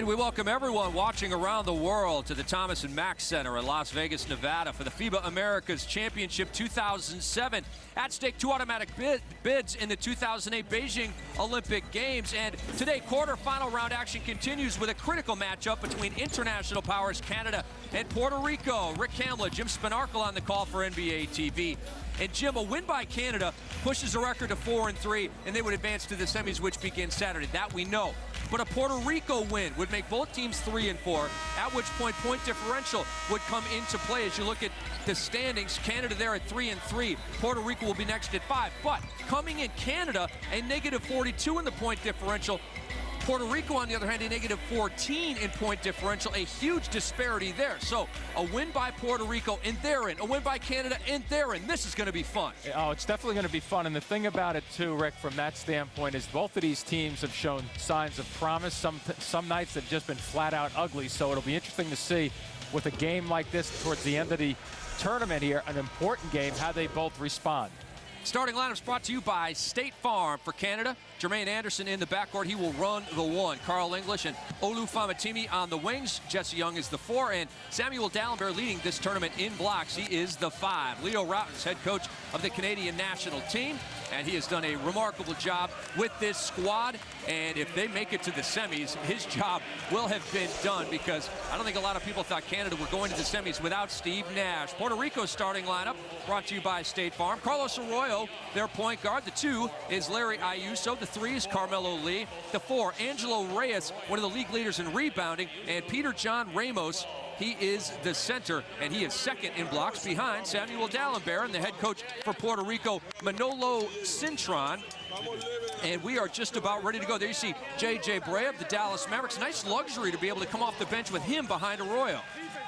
And we welcome everyone watching around the world to the Thomas and Mack Center in Las Vegas, Nevada for the FIBA Americas Championship 2007. At stake, 2 automatic bids in the 2008 Beijing Olympic Games. And today, quarterfinal round action continues with a critical matchup between international powers Canada and Puerto Rico. Rick Hamlet, Jim Spinarkle on the call for NBA TV. And Jim, a win by Canada pushes the record to 4-3, and they would advance to the semis, which begin Saturday. That we know. But a Puerto Rico win would make both teams 3-4, at which point differential would come into play as you look at the standings. Canada there at 3-3. Puerto Rico will be next at 5. But coming in Canada, a negative 42 in the point differential. Puerto Rico, on the other hand, a negative 14 in point differential, a huge disparity there. So a win by Puerto Rico, and they're in. A win by Canada, and they're in. This is going to be fun. Oh, it's definitely going to be fun. And the thing about it, too, Rick, from that standpoint, is both of these teams have shown signs of promise. Some nights have just been flat out ugly. So it'll be interesting to see with a game like this towards the end of the tournament here, an important game, how they both respond. Starting lineups brought to you by State Farm. For Canada, Jermaine Anderson in the backcourt. He will run the 1. Carl English and Olu Famatimi on the wings. Jesse Young is the 4. And Samuel Dallenberg leading this tournament in blocks. He is the 5. Leo Rautins, head coach of the Canadian national team. And he has done a remarkable job with this squad. And if they make it to the semis, his job will have been done, because I don't think a lot of people thought Canada were going to the semis without Steve Nash. Puerto Rico's starting lineup brought to you by State Farm. Carlos Arroyo, their point guard. The 2 is Larry Ayuso. The 3 is Carmelo Lee. The 4, Angelo Reyes, one of the league leaders in rebounding. And Peter John Ramos, he is the center, and he is second in blocks behind Samuel Dallenberg and the head coach for Puerto Rico, Manolo Cintron. And we are just about ready to go. There you see J.J. Bray of the Dallas Mavericks. Nice luxury to be able to come off the bench with him behind Arroyo.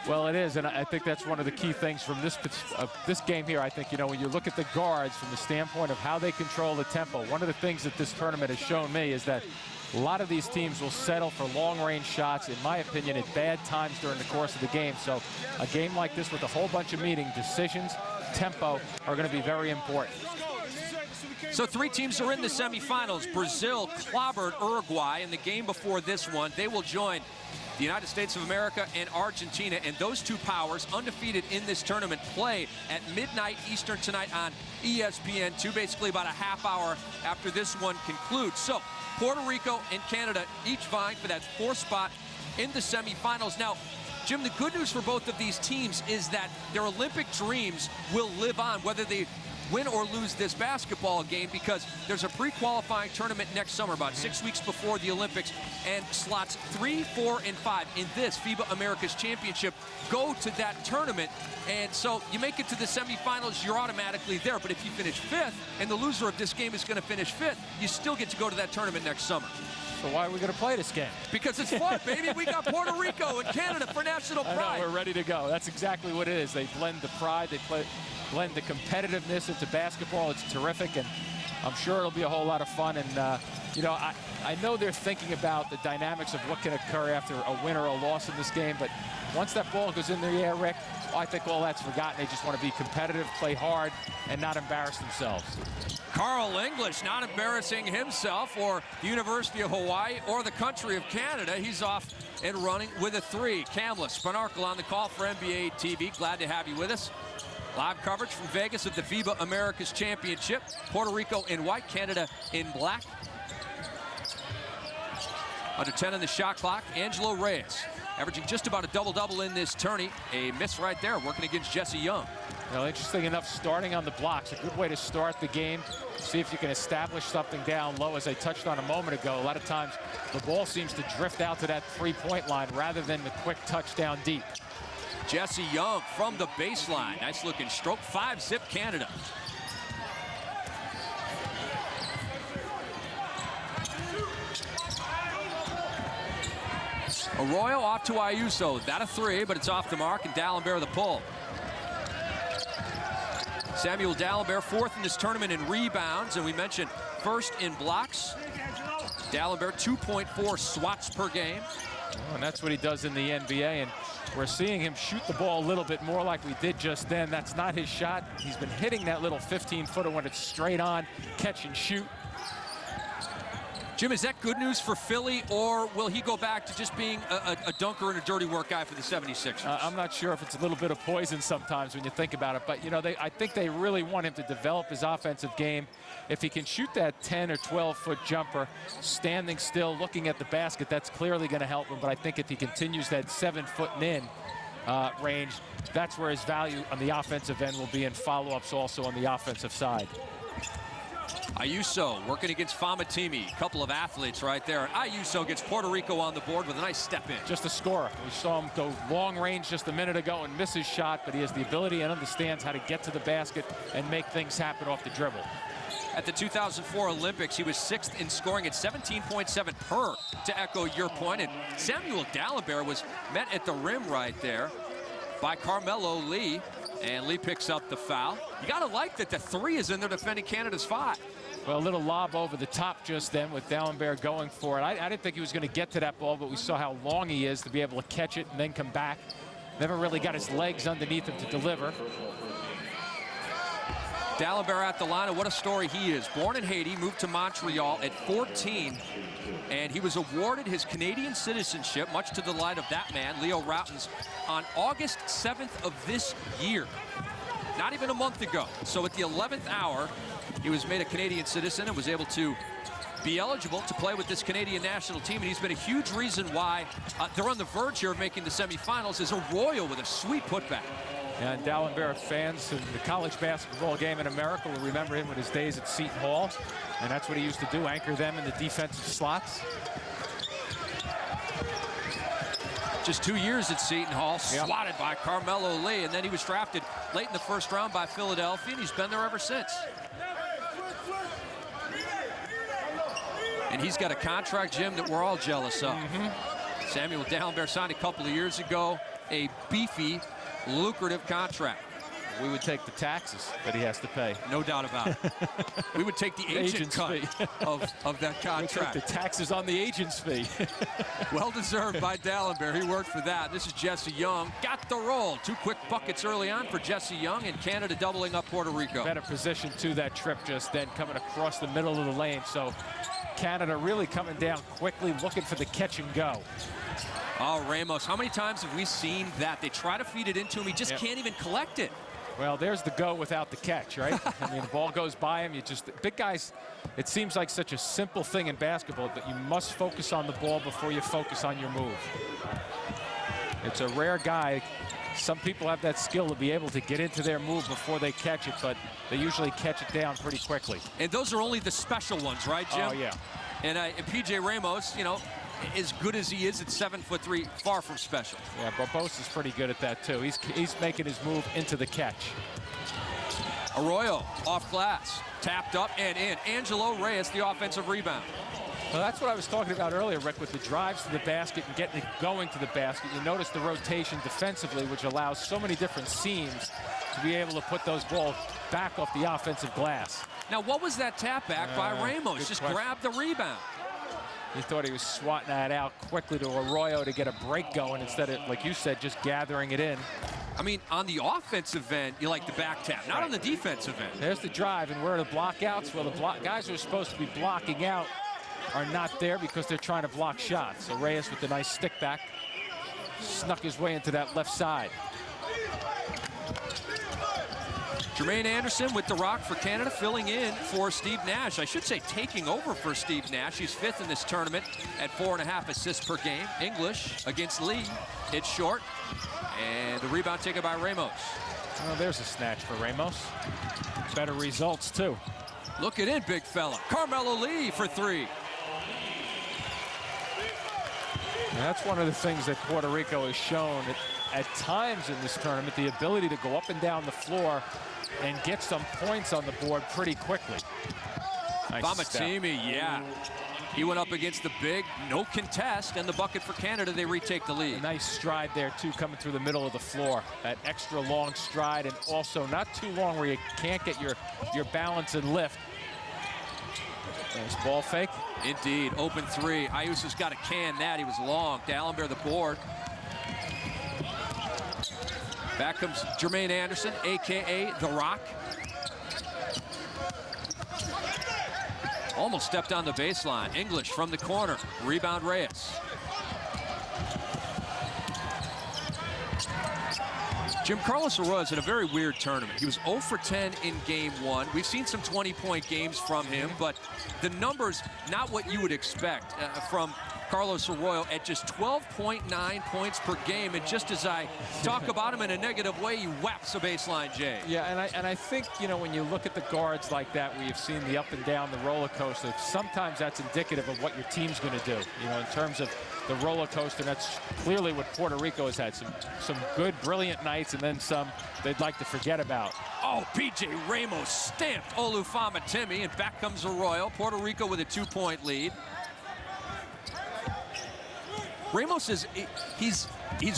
Well, it is, and I think that's one of the key things from this game here. I think, you know, when you look at the guards from the standpoint of how they control the tempo, one of the things that this tournament has shown me is that a lot of these teams will settle for long-range shots, in my opinion, at bad times during the course of the game. So a game like this with a whole bunch of decisions, tempo, are going to be very important. So 3 teams are in the semifinals. Brazil clobbered Uruguay in the game before this one. They will join the United States of America and Argentina, and those 2 powers, undefeated in this tournament, play at midnight Eastern tonight on ESPN2, basically about a half hour after this one concludes. So Puerto Rico and Canada each vying for that 4th spot in the semifinals. Now, Jim, the good news for both of these teams is that their Olympic dreams will live on, whether they win or lose this basketball game, because there's a pre-qualifying tournament next summer, about 6 weeks before the Olympics, and slots 3, 4, and 5 in this FIBA Americas Championship go to that tournament. And so you make it to the semifinals, you're automatically there. But if you finish 5th, and the loser of this game is going to finish 5th, you still get to go to that tournament next summer. So why are we going to play this game? Because it's fun, baby. We got Puerto Rico and Canada for national pride. I know, we're ready to go. That's exactly what it is. They blend the pride, they blend the competitiveness into basketball. It's terrific, and I'm sure it'll be a whole lot of fun. And you know, I know they're thinking about the dynamics of what can occur after a win or a loss in this game, but once that ball goes in the air, Rick, I think all that's forgotten. They just want to be competitive, play hard, and not embarrass themselves. Carl English not embarrassing himself or the University of Hawaii or the country of Canada. He's off and running with a 3. Kamla Spinarkle on the call for NBA TV. Glad to have you with us. Live coverage from Vegas of the FIBA Americas Championship. Puerto Rico in white, Canada in black. Under 10 on the shot clock, Angelo Reyes, averaging just about a double-double in this tourney. A miss right there, working against Jesse Young. Well, interesting enough, starting on the blocks, a good way to start the game. See if you can establish something down low, as I touched on a moment ago. A lot of times, the ball seems to drift out to that 3-point line rather than the quick touchdown deep. Jesse Young from the baseline. Nice looking stroke. 5-zip Canada. Arroyo off to Ayuso. That a 3, but it's off the mark, and Dallenberg the pull. Samuel Dallenberg 4th in this tournament in rebounds, and we mentioned 1st in blocks. Dallenberg 2.4 swats per game. Oh, and that's what he does in the NBA, and we're seeing him shoot the ball a little bit more like we did just then. That's not his shot. He's been hitting that little 15-footer when it's straight on, catch and shoot. Jim, is that good news for Philly, or will he go back to just being a dunker and a dirty work guy for the 76ers? I'm not sure if it's a little bit of poison sometimes when you think about it, but, you know, I think they really want him to develop his offensive game. If he can shoot that 10 or 12-foot jumper, standing still, looking at the basket, that's clearly going to help him. But I think if he continues that 7-foot and in range, that's where his value on the offensive end will be, in follow-ups also on the offensive side. Ayuso working against Famatimi. A couple of athletes right there. Ayuso gets Puerto Rico on the board with a nice step in. Just a scorer. We saw him go long range just a minute ago and miss his shot, but he has the ability and understands how to get to the basket and make things happen off the dribble. At the 2004 Olympics, he was 6th in scoring at 17.7 per, to echo your point. And Samuel Dalembert was met at the rim right there by Carmelo Lee. And Lee picks up the foul. You got to like that the 3 is in there defending Canada's 5. Well, a little lob over the top just then with Dalembert going for it. I didn't think he was going to get to that ball, but we saw how long he is to be able to catch it and then come back. Never really got his legs underneath him to deliver. Dalembert at the line, and what a story he is. Born in Haiti, moved to Montreal at 14, and he was awarded his Canadian citizenship, much to the delight of that man, Leo Rautins, on August 7th of this year. Not even a month ago. So at the 11th hour, he was made a Canadian citizen and was able to be eligible to play with this Canadian national team, and he's been a huge reason why they're on the verge here of making the semifinals as a Royal with a sweet putback. And Dalembert fans in the college basketball game in America will remember him with his days at Seton Hall, and that's what he used to do, anchor them in the defensive slots. Just 2 years at Seton Hall, swatted by Carmelo Lee, and then he was drafted late in the first round by Philadelphia, and he's been there ever since. And he's got a contract, Jim, that we're all jealous of. Samuel Dalembert signed a couple of years ago, a beefy, lucrative contract. We would take the taxes that he has to pay. No doubt about it. We would take the agent cut of that contract. We'd take the taxes on the agent's fee. Well deserved by Dalembert. He worked for that. This is Jesse Young. Got the roll. 2 quick buckets early on for Jesse Young, and Canada doubling up Puerto Rico. Better position to that trip just then, coming across the middle of the lane. So Canada really coming down quickly, looking for the catch and go. Oh, Ramos, how many times have we seen that? They try to feed it into him. He just can't even collect it. Well, there's the go without the catch, right? I mean, the ball goes by him. Big guys, it seems like such a simple thing in basketball, but you must focus on the ball before you focus on your move. It's a rare guy. Some people have that skill to be able to get into their move before they catch it, but they usually catch it down pretty quickly. And those are only the special ones, right, Jim? Oh, yeah. And P.J. Ramos, you know, as good as he is at 7'3", far from special. Yeah, Barbosa's pretty good at that too. He's making his move into the catch. Arroyo off glass, tapped up and in. Angelo Reyes, the offensive rebound. Well, that's what I was talking about earlier, Rick, with the drives to the basket and getting it going to the basket. You notice the rotation defensively, which allows so many different seams to be able to put those balls back off the offensive glass. Now, what was that tap back by Ramos? Just grabbed the rebound. He thought he was swatting that out quickly to Arroyo to get a break going instead of, like you said, just gathering it in. I mean, on the offensive end, you like the back tap, not on the defensive end. There's the drive, and where are the blockouts? Well, the guys who are supposed to be blocking out are not there because they're trying to block shots. So Reyes with the nice stick back snuck his way into that left side. Jermaine Anderson with the rock for Canada, filling in for Steve Nash. I should say taking over for Steve Nash. He's 5th in this tournament at 4.5 assists per game. English against Lee. It's short. And the rebound taken by Ramos. Oh, there's a snatch for Ramos. Better results, too. Look it in, big fella. Carmelo Lee for 3. That's one of the things that Puerto Rico has shown at times in this tournament, the ability to go up and down the floor and get some points on the board pretty quickly. Nice Famatimi, yeah. He went up against the big, no contest, and the bucket for Canada. They retake the lead. A nice stride there, too, coming through the middle of the floor. That extra long stride, and also not too long where you can't get your balance and lift. Nice ball fake. Indeed, open 3. Ayuso's got to can that. He was long. Dalembert the board. Back comes Jermaine Anderson, a.k.a. The Rock. Almost stepped on the baseline. English from the corner. Rebound Reyes. Jim, Carlos Arroyo's had a very weird tournament. He was 0 for 10 in game 1. We've seen some 20-point games from him, but the numbers, not what you would expect from Carlos Arroyo at just 12.9 points per game. And just as I talk about him in a negative way, he whaps a baseline, Jay. Yeah, and I think, you know, when you look at the guards like that, where you've seen the up and down, the roller coaster, sometimes that's indicative of what your team's going to do, you know, in terms of the roller coaster. And that's clearly what Puerto Rico has had, some good, brilliant nights, and then some they'd like to forget about. Oh, P.J. Ramos stamped Olu-Famatimi, and back comes Arroyo. Puerto Rico with a 2-point lead. Ramos is, he's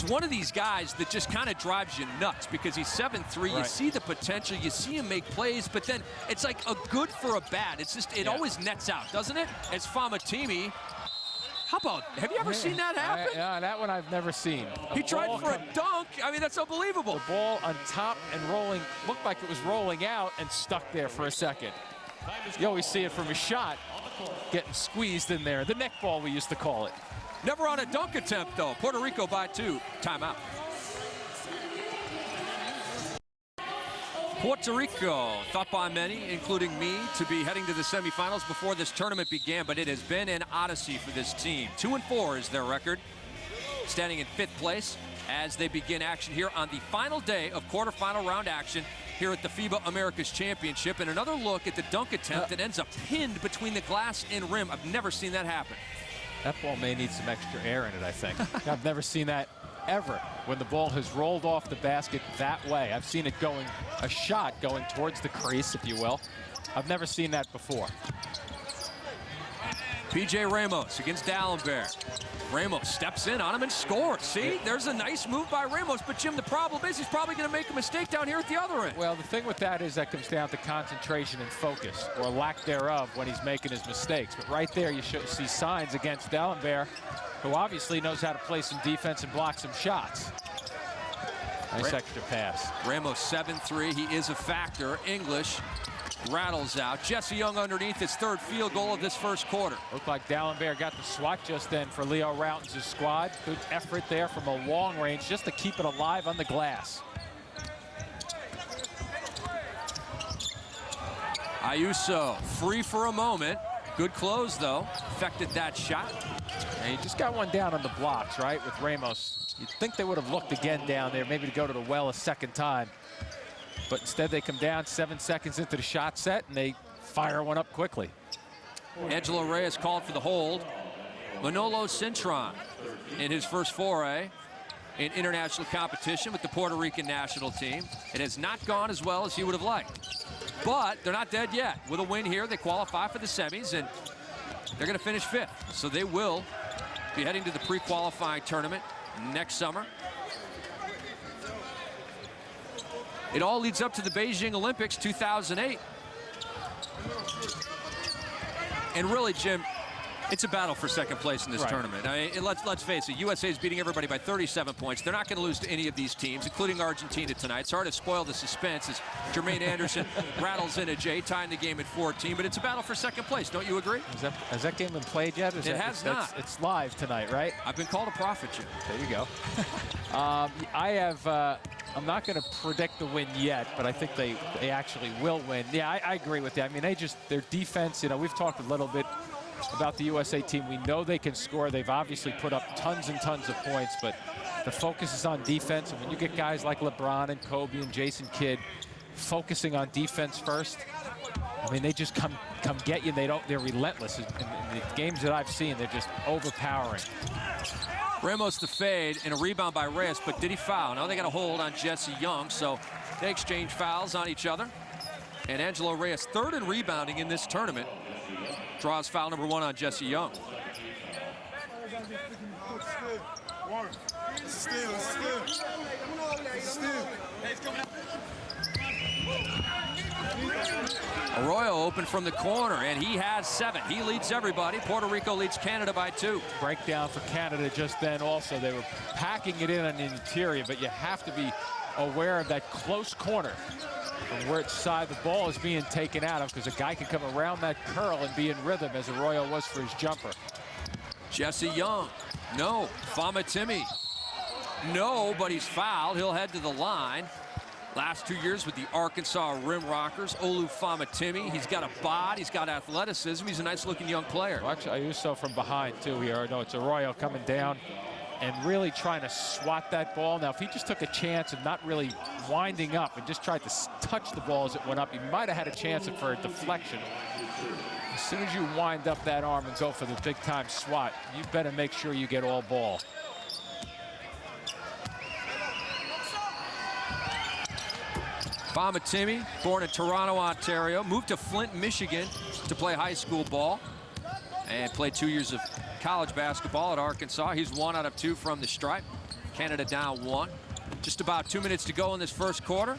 one of these guys that just kind of drives you nuts because he's 7'3". Right. You see the potential, you see him make plays, but then it's like a good for a bad. It's just, it always nets out, doesn't it? As Famatimi, how about, have you ever seen that happen? Yeah, that one I've never seen. He tried for a dunk. I mean, that's unbelievable. The ball on top and rolling, looked like it was rolling out and stuck there for a second. You always see it from a shot, getting squeezed in there. The neck ball, we used to call it. Never on a dunk attempt, though. Puerto Rico by 2. Timeout. Puerto Rico, thought by many, including me, to be heading to the semifinals before this tournament began, but it has been an odyssey for this team. 2-4 is their record, standing in 5th place as they begin action here on the final day of quarterfinal round action here at the FIBA Americas Championship. And another look at the dunk attempt that ends up pinned between the glass and rim. I've never seen that happen. That ball may need some extra air in it, I think. I've never seen that ever, when the ball has rolled off the basket that way. I've seen it going, a shot going towards the crease, if you will. I've never seen that before. P.J. Ramos against D'Alembert. Ramos steps in on him and scores. See, there's a nice move by Ramos, but Jim, the problem is he's probably going to make a mistake down here at the other end. Well, the thing with that is that comes down to concentration and focus, or lack thereof, when he's making his mistakes. But right there, you should see signs against D'Alembert, who obviously knows how to play some defense and block some shots. Nice extra pass. Ramos 7'3", he is a factor. English rattles out. Jesse Young underneath, his 3rd field goal of this first quarter. Looked like D'Alembert got the swat just then for Leo Rautins' squad. Good effort there from a long range just to keep it alive on the glass. Ayuso free for a moment. Good close, though. Affected that shot. And he just got one down on the blocks, right, with Ramos. You'd think they would have looked again down there, maybe to go to the well a second time. But instead they come down 7 seconds into the shot set and they fire one up quickly. Angelo Reyes called for the hold. Manolo Cintron in his first foray in international competition with the Puerto Rican national team. It has not gone as well as he would have liked. But they're not dead yet. With a win here, they qualify for the semis, and they're going to finish 5th. So they will be heading to the pre-qualifying tournament next summer. It all leads up to the Beijing Olympics 2008. And really, Jim, it's a battle for second place in this tournament. I mean, let's face it, USA is beating everybody by 37 points. They're not going to lose to any of these teams, including Argentina tonight. It's hard to spoil the suspense as Jermaine Anderson rattles in a J, tying the game at 14. But it's a battle for second place. Don't you agree? Has that game been played yet? It has not. It's live tonight, right? I've been called a prophet, Jim. There you go. I'm not going to predict the win yet, but I think they actually will win. Yeah, I agree with that. I mean, their defense, you know, we've talked a little bit about the USA team. We know they can score. They've obviously put up tons and tons of points, but the focus is on defense. And when you get guys like LeBron and Kobe and Jason Kidd focusing on defense first, I mean, they just come get you. They're relentless. In the games that I've seen, they're just overpowering. Ramos the fade and a rebound by Reyes, but did he foul? Now they got a hold on Jesse Young, so they exchange fouls on each other. And Angelo Reyes, 3rd in rebounding in this tournament, draws foul number 1 on Jesse Young. Arroyo open from the corner, and he has 7. He leads everybody. Puerto Rico leads Canada by 2. Breakdown for Canada just then also. They were packing it in on the interior, but you have to be aware of that close corner. from which side the ball is being taken out of, because a guy can come around that curl and be in rhythm, as Arroyo was for his jumper. Jesse Young, no. Famatimi, no, but he's fouled. He'll head to the line. Last 2 years with the Arkansas Rim Rockers, Olu Famatimi. He's got a bod, he's got athleticism. He's a nice-looking young player. Well, actually, Ayuso from behind, too, here. No, it's Arroyo coming down and really trying to swat that ball. Now, if he just took a chance of not really winding up and just tried to touch the ball as it went up, he might have had a chance for a deflection. As soon as you wind up that arm and go for the big-time swat, you better make sure you get all ball. Famatimi, born in Toronto, Ontario, moved to Flint, Michigan to play high school ball and played 2 years of college basketball at Arkansas. He's 1 out of 2 from the stripe. Canada down 1. Just about 2 minutes to go in this first quarter.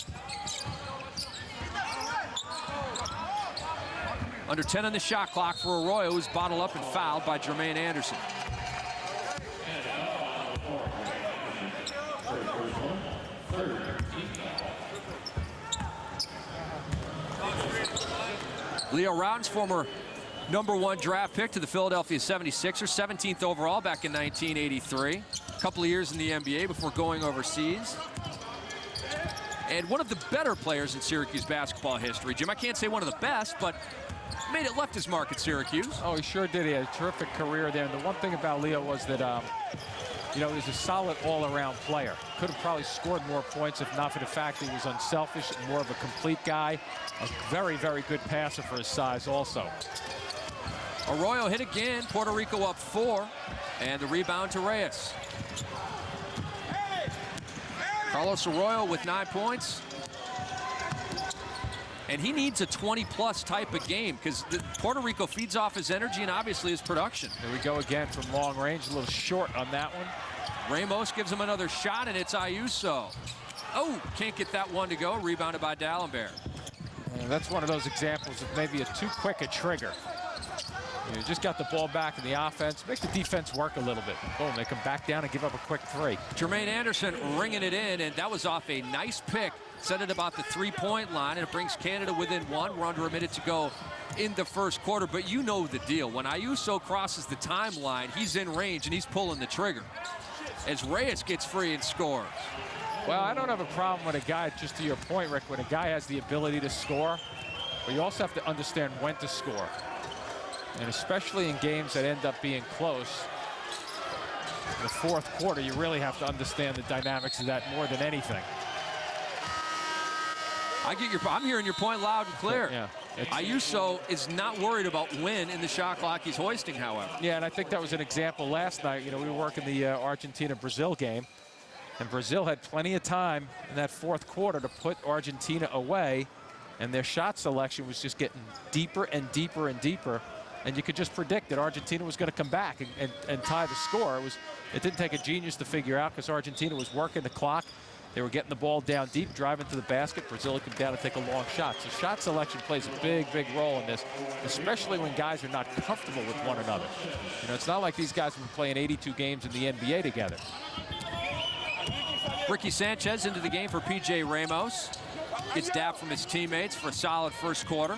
Under 10 on the shot clock for Arroyo, who's bottled up and fouled by Jermaine Anderson. Leo Rowden's former #1 draft pick to the Philadelphia 76ers, 17th overall back in 1983. A couple of years in the NBA before going overseas. And one of the better players in Syracuse basketball history. Jim, I can't say one of the best, but made it left his mark at Syracuse. Oh, he sure did. He had a terrific career there. And the one thing about Leo was that, you know, he was a solid all-around player. Could have probably scored more points if not for the fact that he was unselfish and more of a complete guy. A very, very good passer for his size also. Arroyo hit again. Puerto Rico up 4. And the rebound to Reyes. Carlos Arroyo with 9 points. And he needs a 20-plus type of game because Puerto Rico feeds off his energy and obviously his production. Here we go again from long range. A little short on that one. Ramos gives him another shot, and it's Ayuso. Oh, can't get that one to go. Rebounded by D'Alembert. That's one of those examples of maybe a too quick a trigger. You just got the ball back in the offense. Make the defense work a little bit. Boom, they come back down and give up a quick 3. Jermaine Anderson ringing it in, and that was off a nice pick. Set it about the 3-point line, and it brings Canada within 1. We're under a minute to go in the first quarter, but you know the deal. When Ayuso crosses the timeline, he's in range, and he's pulling the trigger as Reyes gets free and scores. Well, I don't have a problem with a guy, just to your point, Rick, when a guy has the ability to score, but you also have to understand when to score. And especially in games that end up being close, in the fourth quarter, you really have to understand the dynamics of that more than anything. I'm hearing your point loud and clear. Yeah. Ayuso is not worried about when in the shot clock he's hoisting, however. Yeah, and I think that was an example last night. You know, we were working the Argentina-Brazil game, and Brazil had plenty of time in that fourth quarter to put Argentina away, and their shot selection was just getting deeper and deeper and deeper, and you could just predict that Argentina was going to come back and tie the score. It didn't take a genius to figure out because Argentina was working the clock. They were getting the ball down deep, driving to the basket. Brazil would come down and take a long shot. So shot selection plays a big, big role in this, especially when guys are not comfortable with one another. You know, it's not like these guys have been playing 82 games in the NBA together. Ricky Sanchez into the game for P.J. Ramos. Gets dapped from his teammates for a solid first quarter.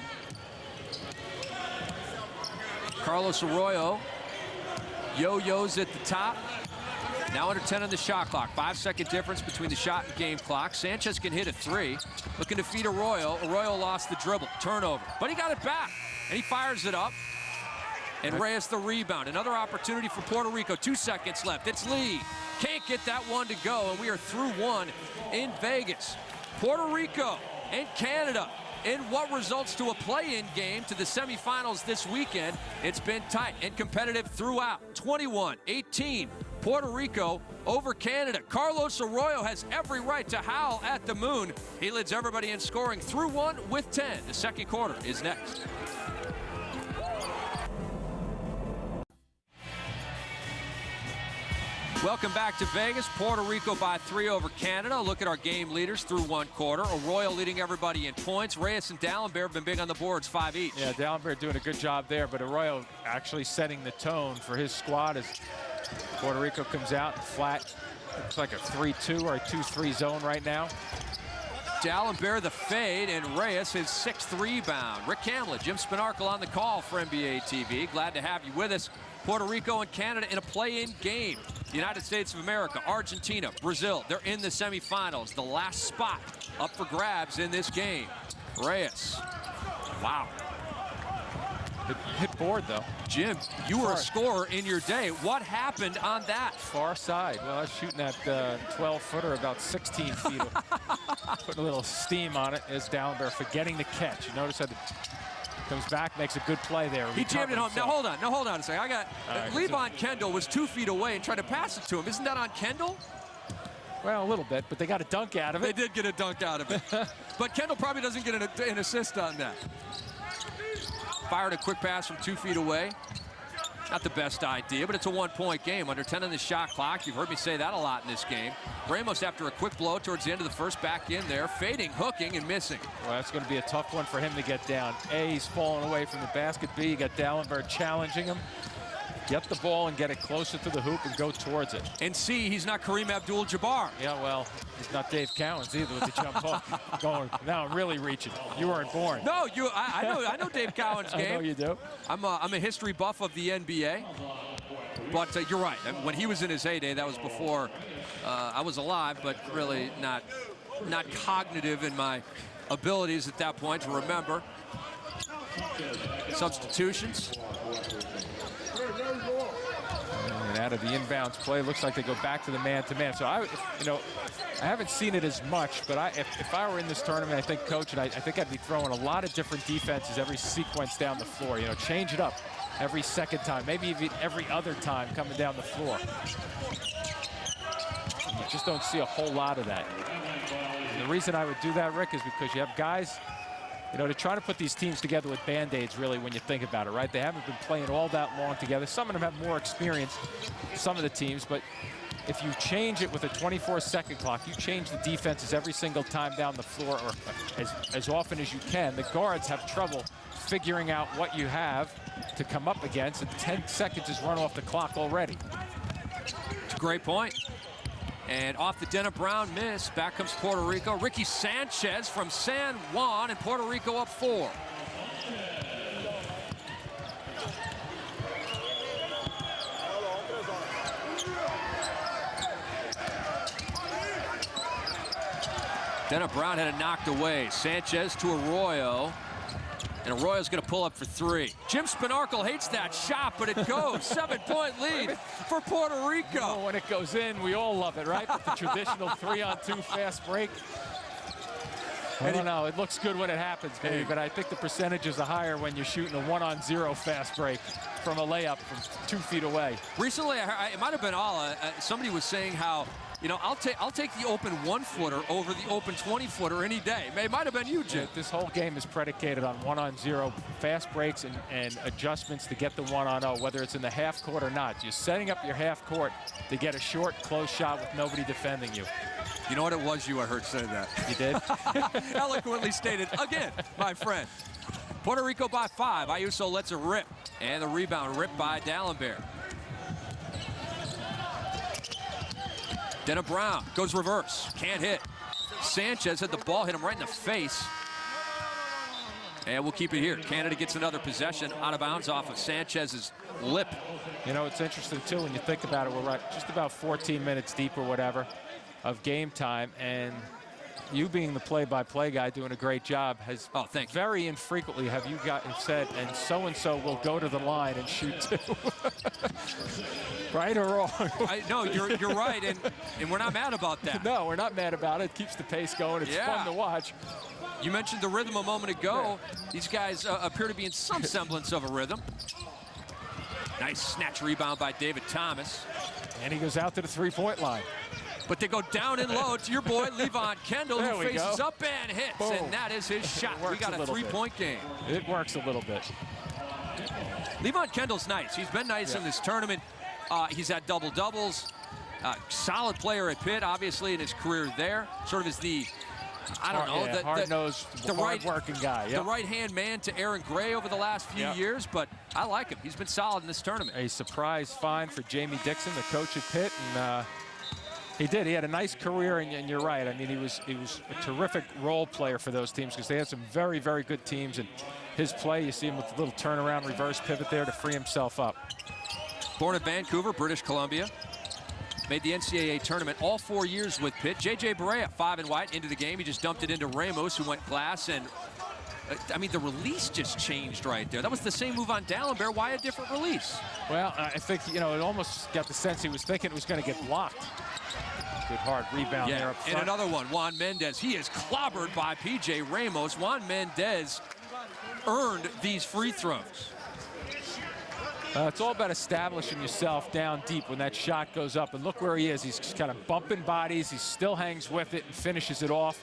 Carlos Arroyo yo-yos at the top. Now under 10 on the shot clock. 5-second difference between the shot and game clock. Sanchez can hit a 3. Looking to feed Arroyo. Arroyo lost the dribble. Turnover. But he got it back. And he fires it up. And Reyes the rebound. Another opportunity for Puerto Rico. 2 seconds left. It's Lee. Can't get that one to go. And we are through 1 in Vegas. Puerto Rico and Canada in what results to a play-in game to the semifinals this weekend. It's been tight and competitive throughout. 21-18. Puerto Rico over Canada. Carlos Arroyo has every right to howl at the moon. He leads everybody in scoring through 1 with 10. The second quarter is next. Welcome back to Vegas. Puerto Rico by 3 over Canada. Look at our game leaders through 1 quarter. Arroyo leading everybody in points. Reyes and D'Alembert have been big on the boards, 5 each. Yeah, D'Alembert doing a good job there, but Arroyo actually setting the tone for his squad as Puerto Rico comes out flat. Looks like a 3-2 or a 2-3 zone right now. D'Alembert the fade, and Reyes his 6th rebound. Rick Hamlet, Jim Spinarkle on the call for NBA TV. Glad to have you with us. Puerto Rico and Canada in a play-in game. The United States of America, Argentina, Brazil, they're in the semifinals. The last spot up for grabs in this game. Reyes. Wow. Hit board, though. Jim, you were a scorer in your day. What happened on that? Far side. Well, I was shooting that 12-footer about 16 feet. Putting a little steam on it is D'Alembert forgetting the catch. You notice that it comes back, makes a good play there. He jammed it home. Now, hold on. Now, hold on a second. I got Levon Kendall was 2 feet away and tried to pass it to him. Isn't that on Kendall? Well, a little bit, but they got a dunk out of it. They did get a dunk out of it. But Kendall probably doesn't get an assist on that. Fired a quick pass from 2 feet away. Not the best idea, but it's a 1-point game. Under 10 on the shot clock. You've heard me say that a lot in this game. Ramos, after a quick blow towards the end of the first, back in there, fading, hooking, and missing. Well, that's going to be a tough one for him to get down. A, he's falling away from the basket. B, you got D'Alembert challenging him. Get the ball and get it closer to the hoop and go towards it. And C, he's not Kareem Abdul-Jabbar. Yeah, well, he's not Dave Cowens either with the jump hook. Going, now I'm really reaching. You weren't born. No, I know Dave Cowens' game. I know you do. I'm a history buff of the NBA. But you're right. I mean, when he was in his heyday, that was before I was alive, but really not cognitive in my abilities at that point to remember. Substitutions. And out of the inbounds play, looks like they go back to the man-to-man. So I haven't seen it as much, but if I were in this tournament, I think, Coach, and I think I'd be throwing a lot of different defenses every sequence down the floor. Change it up every second time, maybe even every other time coming down the floor. You just don't see a whole lot of that. And the reason I would do that, Rick, is because you have guys, to try to put these teams together with Band-Aids, really, when you think about it, right? They haven't been playing all that long together. Some of them have more experience, some of the teams, but if you change it with a 24-second clock, you change the defenses every single time down the floor, or as often as you can. The guards have trouble figuring out what you have to come up against, and 10 seconds is run off the clock already. It's a great point. And off the Dennis Brown miss, back comes Puerto Rico. Ricky Sanchez from San Juan, and Puerto Rico up 4. Dennis Brown had it knocked away. Sanchez to Arroyo. And Arroyo's going to pull up for 3. Jim Spinarkle hates that shot, but it goes. 7-point lead for Puerto Rico. When it goes in, we all love it, right? But the traditional 3-on-2 fast break. I don't know. It looks good when it happens, maybe, but I think the percentages are higher when you're shooting a 1-on-0 fast break from a layup from 2 feet away. Recently, it might have been Ala. Somebody was saying how, I'll take the open 1-footer over the open 20-footer any day. It might have been you, Jim. This whole game is predicated on 1-on-0 fast breaks and adjustments to get the 1-on-0, whether it's in the half court or not. You're setting up your half court to get a short, close shot with nobody defending you. You know what it was I heard say that. You did? Eloquently stated again, my friend. Puerto Rico by 5. Ayuso lets it rip. And the rebound ripped by D'Alembert. Dennis Brown goes reverse. Can't hit. Sanchez had the ball hit him right in the face. And we'll keep it here. Canada gets another possession out of bounds off of Sanchez's lip. It's interesting, too, when you think about it. We're right just about 14 minutes deep or whatever of game time, and you being the play-by-play guy doing a great job has very infrequently have you said, and so-and-so will go to the line and shoot too. Right or wrong? No, you're right, and we're not mad about that. No, we're not mad about it. It keeps the pace going. It's fun to watch. You mentioned the rhythm a moment ago. These guys appear to be in some semblance of a rhythm. Nice snatch rebound by David Thomas. And he goes out to the three-point line. But they go down and low to your boy, Levon Kendall, who faces up and hits. Boom. And that is his shot. We got a 3-point game. It works a little bit. Levon Kendall's nice. He's been nice in this tournament. He's had double-doubles. Solid player at Pitt, obviously, in his career there. Sort of is the, hard-nosed, hard-working guy. Yep. The right-hand man to Aaron Gray over the last few years, but I like him. He's been solid in this tournament. A surprise find for Jamie Dixon, the coach at Pitt, and He did. He had a nice career, and you're right. I mean, he was a terrific role player for those teams because they had some very, very good teams. And his play, you see him with a little turnaround, reverse pivot there to free himself up. Born in Vancouver, British Columbia. Made the NCAA tournament all 4 years with Pitt. J.J. Barea, 5 and white, into the game. He just dumped it into Ramos, who went glass. And, I mean, the release just changed right there. That was the same move on Dallenberg. Why a different release? Well, I think, you know, it almost got the sense he was thinking it was going to get blocked. Good hard rebound there up front. And another one, Juan Mendez. He is clobbered by P.J. Ramos. Juan Mendez earned these free throws. It's all about establishing yourself down deep when that shot goes up. And look where he is. He's just kind of bumping bodies. He still hangs with it and finishes it off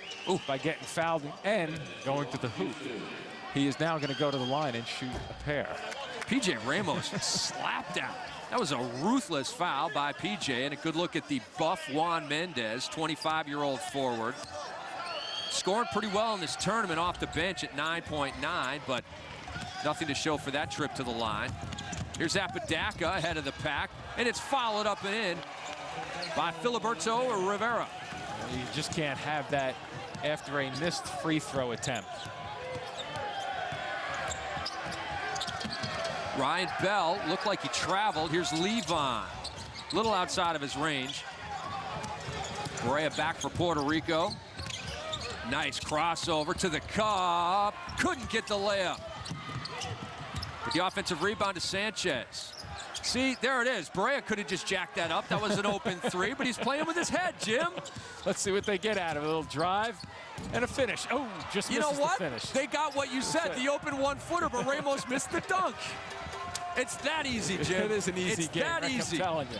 by getting fouled and going to the hoop. He is now going to go to the line and shoot a pair. P.J. Ramos slapped out. That was a ruthless foul by P.J. and a good look at the buff Juan Mendez, 25-year-old forward. Scoring pretty well in this tournament off the bench at 9.9, but nothing to show for that trip to the line. Here's Apodaca ahead of the pack, and it's followed up and in by Filiberto Rivera. You just can't have that after a missed free throw attempt. Ryan Bell looked like he traveled. Here's Levon, a little outside of his range. Barea back for Puerto Rico. Nice crossover to the cup. Couldn't get the layup. With the offensive rebound to Sanchez. See, there it is. Barea could have just jacked that up. That was an open three, but he's playing with his head, Jim. Let's see what they get out of it. A little drive and a finish. Oh, just misses the finish. They got what you said, the open one-footer, but Ramos missed the dunk. It's that easy, Jim. It is an easy game, It's that easy. I'm telling you.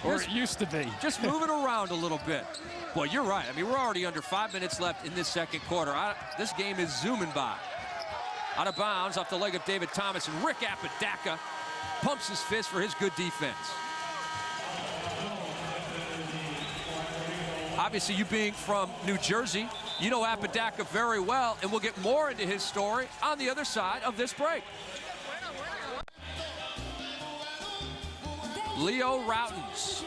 Or it used to be. Just moving around a little bit. Well, you're right. I mean, we're already under 5 minutes left in this second quarter. This game is zooming by. Out of bounds off the leg of David Thomas, and Rick Apodaca pumps his fist for his good defense. Obviously, you being from New Jersey, you know Apodaca very well, and we'll get more into his story on the other side of this break. Leo Rautins,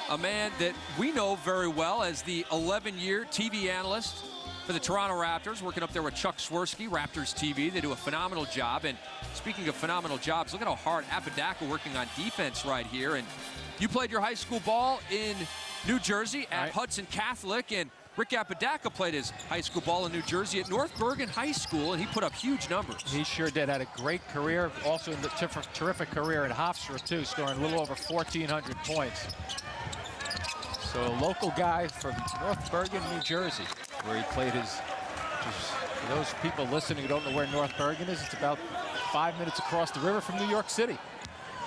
a man that we know very well as the 11-year TV analyst for the Toronto Raptors, working up there with Chuck Swirsky, Raptors TV. They do a phenomenal job. And speaking of phenomenal jobs, look at how hard Apodaca working on defense right here. And you played your high school ball in New Jersey at Hudson Catholic, and Rick Apodaca played his high school ball in New Jersey at North Bergen High School, and he put up huge numbers. He sure did. Had a great career, also in the terrific career at Hofstra, too, scoring a little over 1,400 points. So a local guy from North Bergen, New Jersey, where he played his, for those people listening who don't know where North Bergen is, it's about 5 minutes across the river from New York City.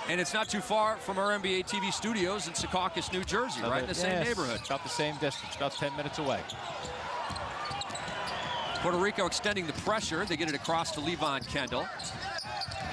And it's not too far from our NBA TV studios in Secaucus, New Jersey, right in the same neighborhood. About the same distance, about 10 minutes away. Puerto Rico extending the pressure. They get it across to Levon Kendall.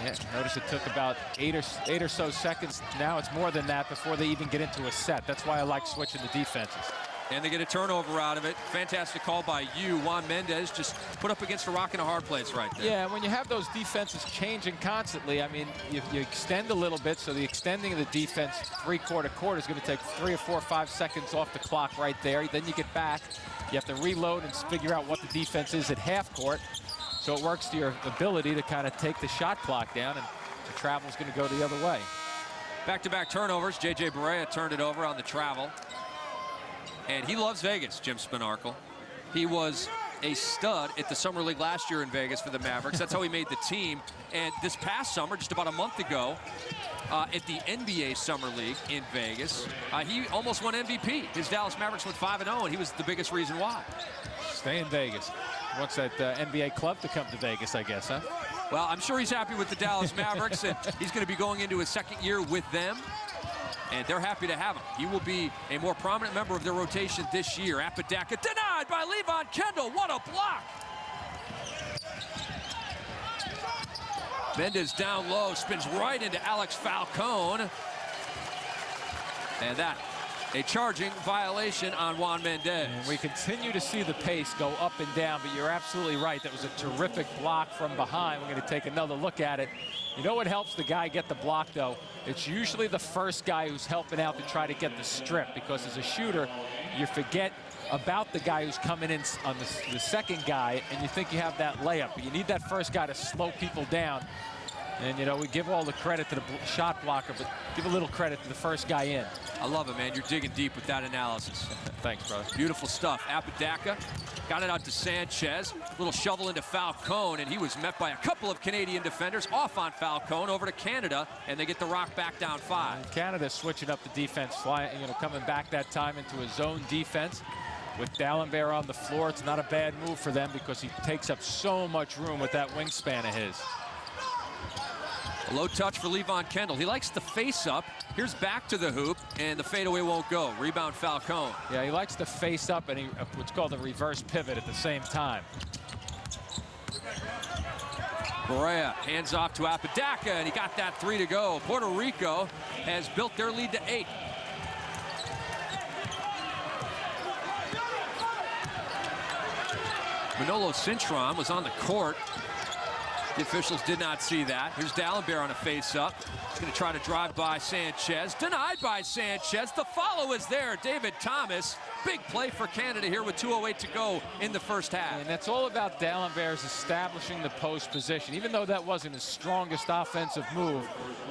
Yeah, notice it took about eight or so seconds. Now it's more than that before they even get into a set. That's why I like switching the defenses. And they get a turnover out of it. Fantastic call by you. Juan Mendez just put up against a rock and a hard place right there. Yeah, when you have those defenses changing constantly, I mean, you extend a little bit, so the extending of the defense three-quarter is going to take 3 or 4 or 5 seconds off the clock right there. Then you get back. You have to reload and figure out what the defense is at half court. So it works to your ability to kind of take the shot clock down, and the travel's going to go the other way. Back-to-back turnovers. J.J. Barea turned it over on the travel. And he loves Vegas, Jim Spinarkle. He was a stud at the Summer League last year in Vegas for the Mavericks. That's how he made the team. And this past summer, just about a month ago, at the NBA Summer League in Vegas, he almost won MVP. His Dallas Mavericks went 5-0, and he was the biggest reason why. Stay in Vegas. Wants that NBA club to come to Vegas, I guess, huh? Well, I'm sure he's happy with the Dallas Mavericks, and he's going to be going into his second year with them. And they're happy to have him. He will be a more prominent member of their rotation this year. Apodaca denied by Levon Kendall. What a block! Mendez down low, spins right into Alex Falcone. And that A charging violation on Juan Mendez. And we continue to see the pace go up and down, but you're absolutely right. That was a terrific block from behind. We're going to take another look at it. You know what helps the guy get the block, though? It's usually the first guy who's helping out to try to get the strip, because as a shooter, you forget about the guy who's coming in on the second guy, and you think you have that layup. But you need that first guy to slow people down. And, you know, we give all the credit to the shot blocker, but give a little credit to the first guy in. I love it, man. You're digging deep with that analysis. Thanks, brother. Beautiful stuff. Apodaca got it out to Sanchez. Little shovel into Falcone, and he was met by a couple of Canadian defenders off on Falcone over to Canada, and they get the rock back down 5. And Canada switching up the defense, flying, you know, coming back that time into a zone defense. With D'Alembert on the floor, it's not a bad move for them because he takes up so much room with that wingspan of his. A low touch for Levon Kendall. He likes the face up. Here's back to the hoop, and the fadeaway won't go. Rebound Falcone. Yeah, he likes to face up, and he what's called a reverse pivot at the same time. Correa hands off to Apodaca, and he got that 3 to go. Puerto Rico has built their lead to 8. Manolo Cintron was on the court. The officials did not see that. Here's D'Alembert on a face-up. He's going to try to drive by Sanchez. Denied by Sanchez. The follow is there. David Thomas. Big play for Canada here with 2:08 to go in the first half. And that's all about D'Alembert's establishing the post position. Even though that wasn't his strongest offensive move,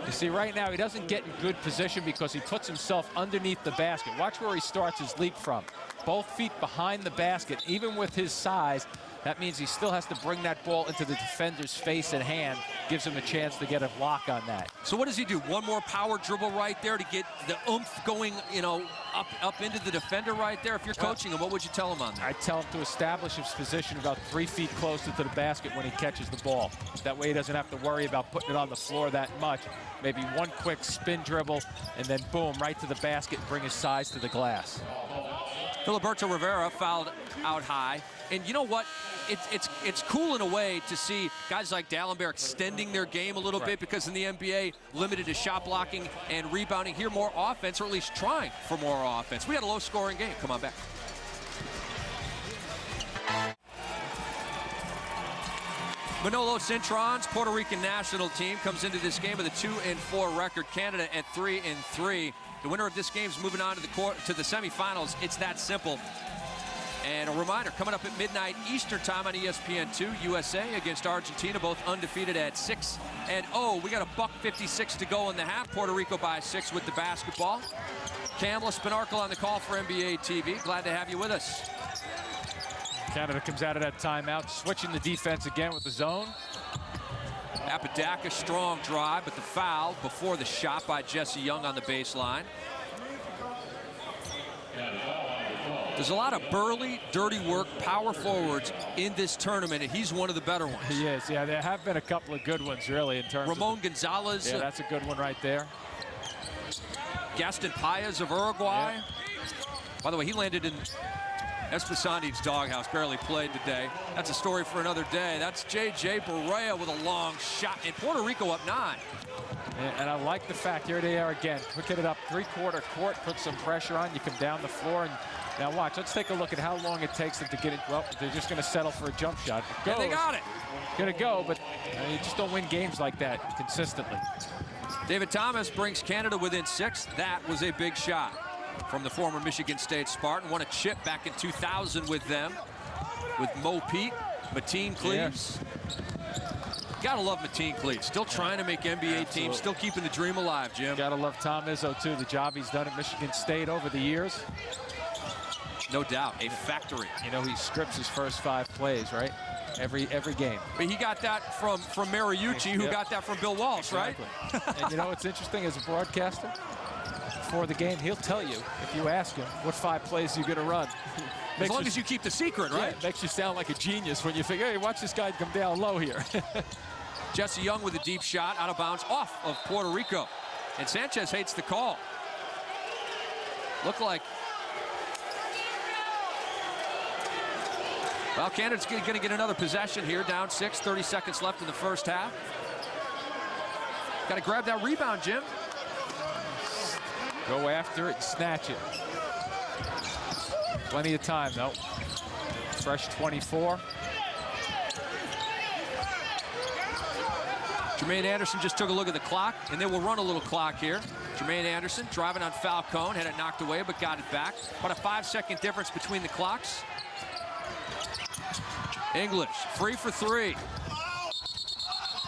you see right now he doesn't get in good position because he puts himself underneath the basket. Watch where he starts his leap from. Both feet behind the basket. Even with his size, that means he still has to bring that ball into the defender's face and hand. Gives him a chance to get a block on that. So what does he do? One more power dribble right there to get the oomph going, you know, up into the defender right there. If you're coaching him, what would you tell him on that? I tell him to establish his position about 3 feet closer to the basket when he catches the ball. That way he doesn't have to worry about putting it on the floor that much. Maybe one quick spin dribble, and then boom, right to the basket and bring his size to the glass. Filiberto Rivera fouled out high. And you know what? It's cool in a way to see guys like D'Alembert extending their game a little bit, because in the NBA, limited to shot blocking and rebounding. Here, more offense, or at least trying for more offense. We had a low-scoring game. Come on back. Manolo Cintron's Puerto Rican national team comes into this game with a 2-4 record. Canada at 3-3. The winner of this game is moving on to the semifinals. It's that simple. And a reminder, coming up at midnight Eastern time on ESPN2, USA against Argentina, both undefeated at 6-0. We got a $1:56 to go in the half. Puerto Rico by 6 with the basketball. Kamala Spinarkle on the call for NBA TV. Glad to have you with us. Canada comes out of that timeout, switching the defense again with the zone. Apodaca, strong drive, but the foul before the shot by Jesse Young on the baseline. There's a lot of burly, dirty work, power forwards in this tournament, and he's one of the better ones. He is, yeah. There have been a couple of good ones, really, in terms Ramon Gonzalez. Yeah, that's a good one right there. Gaston Paez of Uruguay. Yeah. By the way, he landed in Esposani's doghouse, barely played today. That's a story for another day. That's J.J. Barea with a long shot, and Puerto Rico up 9. And I like the fact, here they are again, picking it up three-quarter court, put some pressure on, you come down the floor, and now watch, let's take a look at how long it takes them to get it. Well, they're just going to settle for a jump shot. It goes. And they got it. Going to go, but you just don't win games like that consistently. David Thomas brings Canada within 6. That was a big shot from the former Michigan State Spartan. Won a chip back in 2000 with them, with Mo Pete, Mateen Cleaves. Gotta love Mateen Cleaves. Still trying to make NBA teams, still keeping the dream alive, Jim. Gotta love Tom Izzo, too. The job he's done at Michigan State over the years. No doubt, a factory. You know, he scripts his first 5 plays, right? Every game. But he got that from Mariucci, who got that from Bill Walsh, exactly. Right? And you know what's interesting as a broadcaster? Before the game, he'll tell you, if you ask him, what 5 plays you're going to run. As long as you keep the secret, right? Yeah, it makes you sound like a genius when you figure, hey, watch this guy come down low here. Jesse Young with a deep shot, out of bounds, off of Puerto Rico. And Sanchez hates the call. Look like... Well, Canada's going to get another possession here, down 6, 30 seconds left in the first half. Got to grab that rebound, Jim. Go after it, snatch it. Plenty of time, though. Fresh 24. Jermaine Anderson just took a look at the clock, and they will run a little clock here. Jermaine Anderson driving on Falcone, had it knocked away, but got it back. About a 5-second difference between the clocks. English, free for three.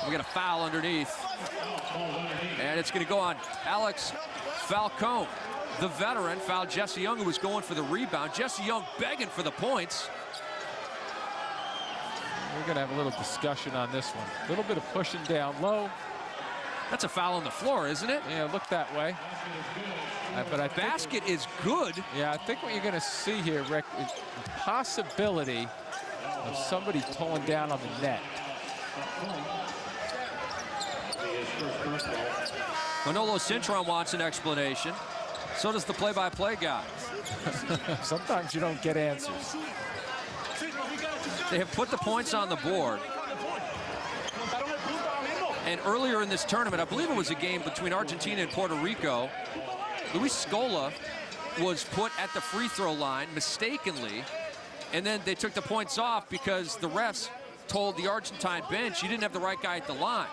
We got a foul underneath. And it's going to go on Alex Falcone. The veteran fouled Jesse Young, who was going for the rebound. Jesse Young begging for the points. We're going to have a little discussion on this one. A little bit of pushing down low. That's a foul on the floor, isn't it? Yeah, look that way. But I think basket is good. Yeah, I think what you're going to see here, Rick, is the possibility of somebody pulling down on the net. Manolo Cintron wants an explanation. So does the play-by-play guy. Sometimes you don't get answers. They have put the points on the board. And earlier in this tournament, I believe it was a game between Argentina and Puerto Rico, Luis Scola was put at the free throw line mistakenly, and then they took the points off because the refs told the Argentine bench, you didn't have the right guy at the line.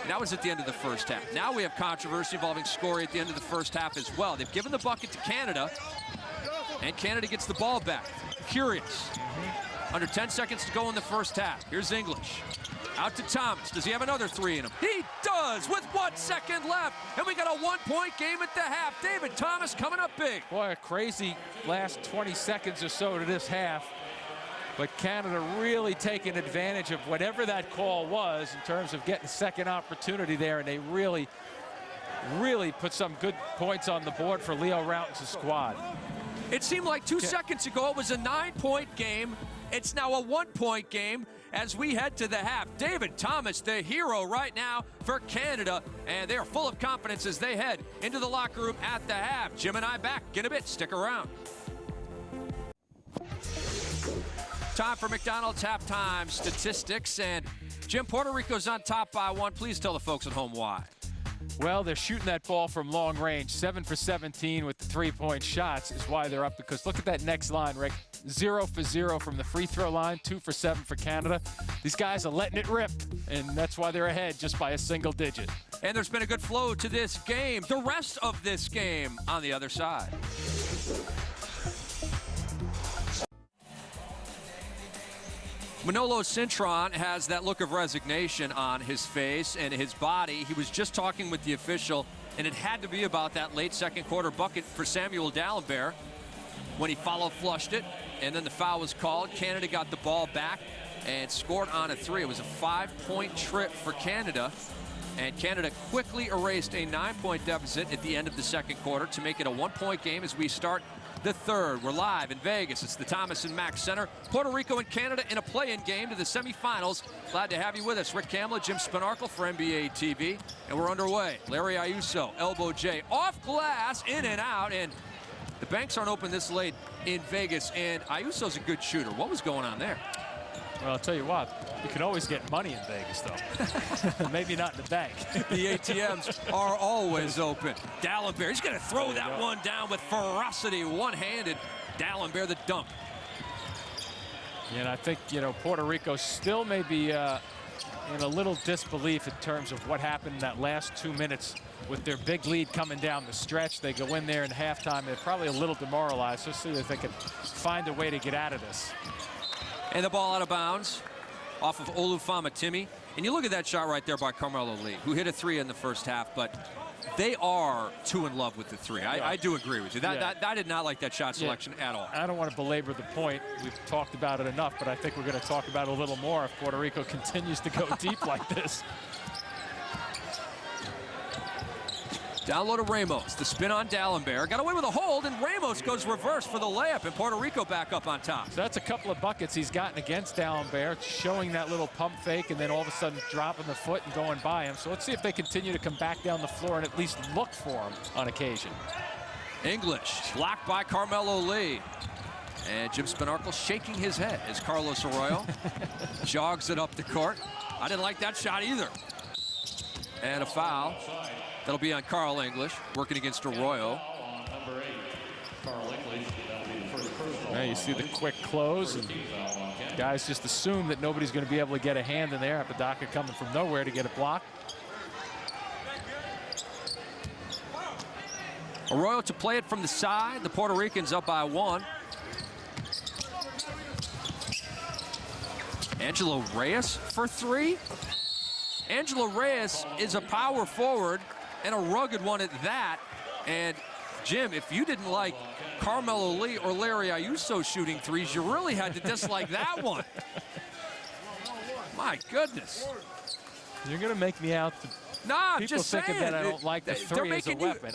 And that was at the end of the first half. Now we have controversy involving Scory at the end of the first half as well. They've given the bucket to Canada, and Canada gets the ball back. Curious. Under 10 seconds to go in the first half. Here's English. Out to Thomas. Does he have another three in him? He does with 1 second left. And we got a 1-point game at the half. David Thomas coming up big. Boy, a crazy last 20 seconds or so to this half. But Canada really taking advantage of whatever that call was in terms of getting a second opportunity there. And they really, really put some good points on the board for Leo Routen's squad. It seemed like 2 seconds ago it was a 9-point game. It's now a 1-point game as we head to the half. David Thomas, the hero right now for Canada, and they are full of confidence as they head into the locker room at the half. Jim and I back in a bit. Stick around. Time for McDonald's halftime statistics, and Jim, Puerto Rico's on top by 1. Please tell the folks at home why. Well, they're shooting that ball from long range. 7 for 17 with the three-point shots is why they're up, because look at that next line, Rick. 0 for 0 from the free throw line, 2 for 7 for Canada. These guys are letting it rip, and that's why they're ahead just by a single digit. And there's been a good flow to this game. The rest of this game on the other side. Manolo Cintron has that look of resignation on his face and his body. He was just talking with the official, and it had to be about that late second quarter bucket for Samuel D'Alembert when he follow flushed it, and then the foul was called. Canada got the ball back and scored on a three. It was a 5-point trip for Canada, and Canada quickly erased a 9-point deficit at the end of the second quarter to make it a 1-point game as we start the third. We're live in Vegas. It's the Thomas and Mack Center. Puerto Rico and Canada in a play-in game to the semifinals. Glad to have you with us. Rick Kamla, Jim Spinarkle for NBA TV. And we're underway. Larry Ayuso, elbow J, off glass, in and out. And the banks aren't open this late in Vegas. And Ayuso's a good shooter. What was going on there? Well, I'll tell you what, you can always get money in Vegas, though. Maybe not in the bank. The ATMs are always open. D'Alembert, he's going to throw that one down with ferocity, one-handed. D'Alembert, the dunk. And I think, you know, Puerto Rico still may be in a little disbelief in terms of what happened in that last 2 minutes with their big lead coming down the stretch. They go in there in halftime. They're probably a little demoralized. Let's see if they can find a way to get out of this. And the ball out of bounds off of Olufamatimi. And you look at that shot right there by Carmelo Lee, who hit a three in the first half, but they are too in love with the three. I do agree with you. I did not like that shot selection at all. I don't want to belabor the point. We've talked about it enough, but I think we're going to talk about it a little more if Puerto Rico continues to go deep like this. Down low to Ramos. The spin on D'Alembert. Got away with a hold, and Ramos goes reverse for the layup, and Puerto Rico back up on top. So that's a couple of buckets he's gotten against D'Alembert, showing that little pump fake and then all of a sudden dropping the foot and going by him. So let's see if they continue to come back down the floor and at least look for him on occasion. English blocked by Carmelo Lee. And Jim Spinarkle shaking his head as Carlos Arroyo jogs it up the court. I didn't like that shot either. And a foul. That'll be on Carl English, working against Arroyo. you see the quick close, and guys just assume that nobody's going to be able to get a hand in there. Apodaca coming from nowhere to get a block. Arroyo to play it from the side. The Puerto Ricans up by 1. Angelo Reyes for 3. Angelo Reyes is a power forward and a rugged one at that. And Jim, if you didn't like Carmelo Lee or Larry Ayuso shooting threes, you really had to dislike that one. My goodness. You're going to make me out to Nah, people just thinking saying. that I don't like the three as a weapon.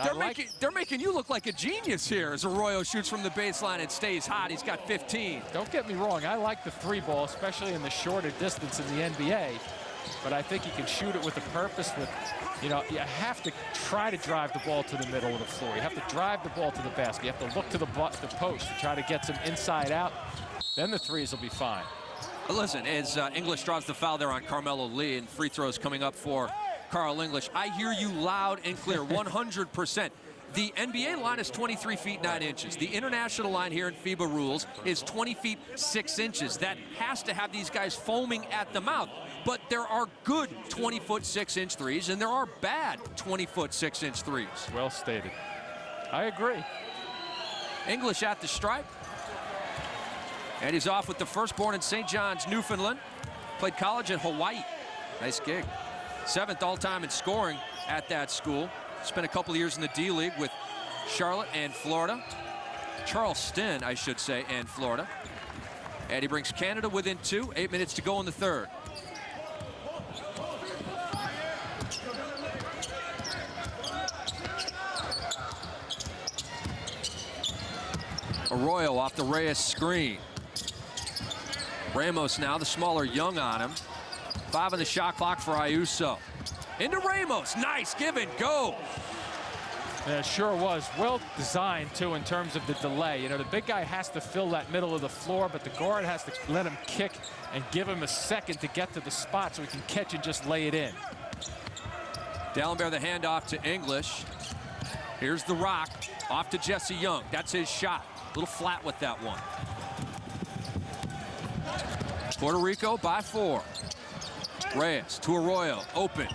They're making you look like a genius here as Arroyo shoots from the baseline and stays hot. He's got 15. Don't get me wrong. I like the 3 ball, especially in the shorter distance in the NBA. But I think you can shoot it with a purpose. With, you know, you have to try to drive the ball to the middle of the floor. You have to drive the ball to the basket. You have to look to the post to try to get some inside out. Then the threes will be fine. Listen, as English draws the foul there on Carmelo Lee, and free throws coming up for Carl English, I hear you loud and clear, 100%. The NBA line is 23 feet 9 inches. The international line here in FIBA rules is 20 feet 6 inches. That has to have these guys foaming at the mouth. But there are good 20-foot 6-inch threes, and there are bad 20-foot 6-inch threes. Well stated. I agree. English at the stripe. And he's off with the firstborn in St. John's, Newfoundland. Played college at Hawaii. Nice gig. 7th all-time in scoring at that school. Spent a couple of years in the D-League with Charlotte and Florida. Charleston, I should say, and Florida. And he brings Canada within 2. 8 minutes to go in the 3rd. Arroyo off the Reyes screen. Ramos now, the smaller Young on him. 5 on the shot clock for Ayuso. Into Ramos, nice give and go. Yeah, it sure was. Well designed, too, in terms of the delay. You know, the big guy has to fill that middle of the floor, but the guard has to let him kick and give him a second to get to the spot so he can catch and just lay it in. D'Alembert the handoff to English. Here's the rock, off to Jesse Young. That's his shot. A little flat with that one. Puerto Rico by 4. Reyes to Arroyo, open.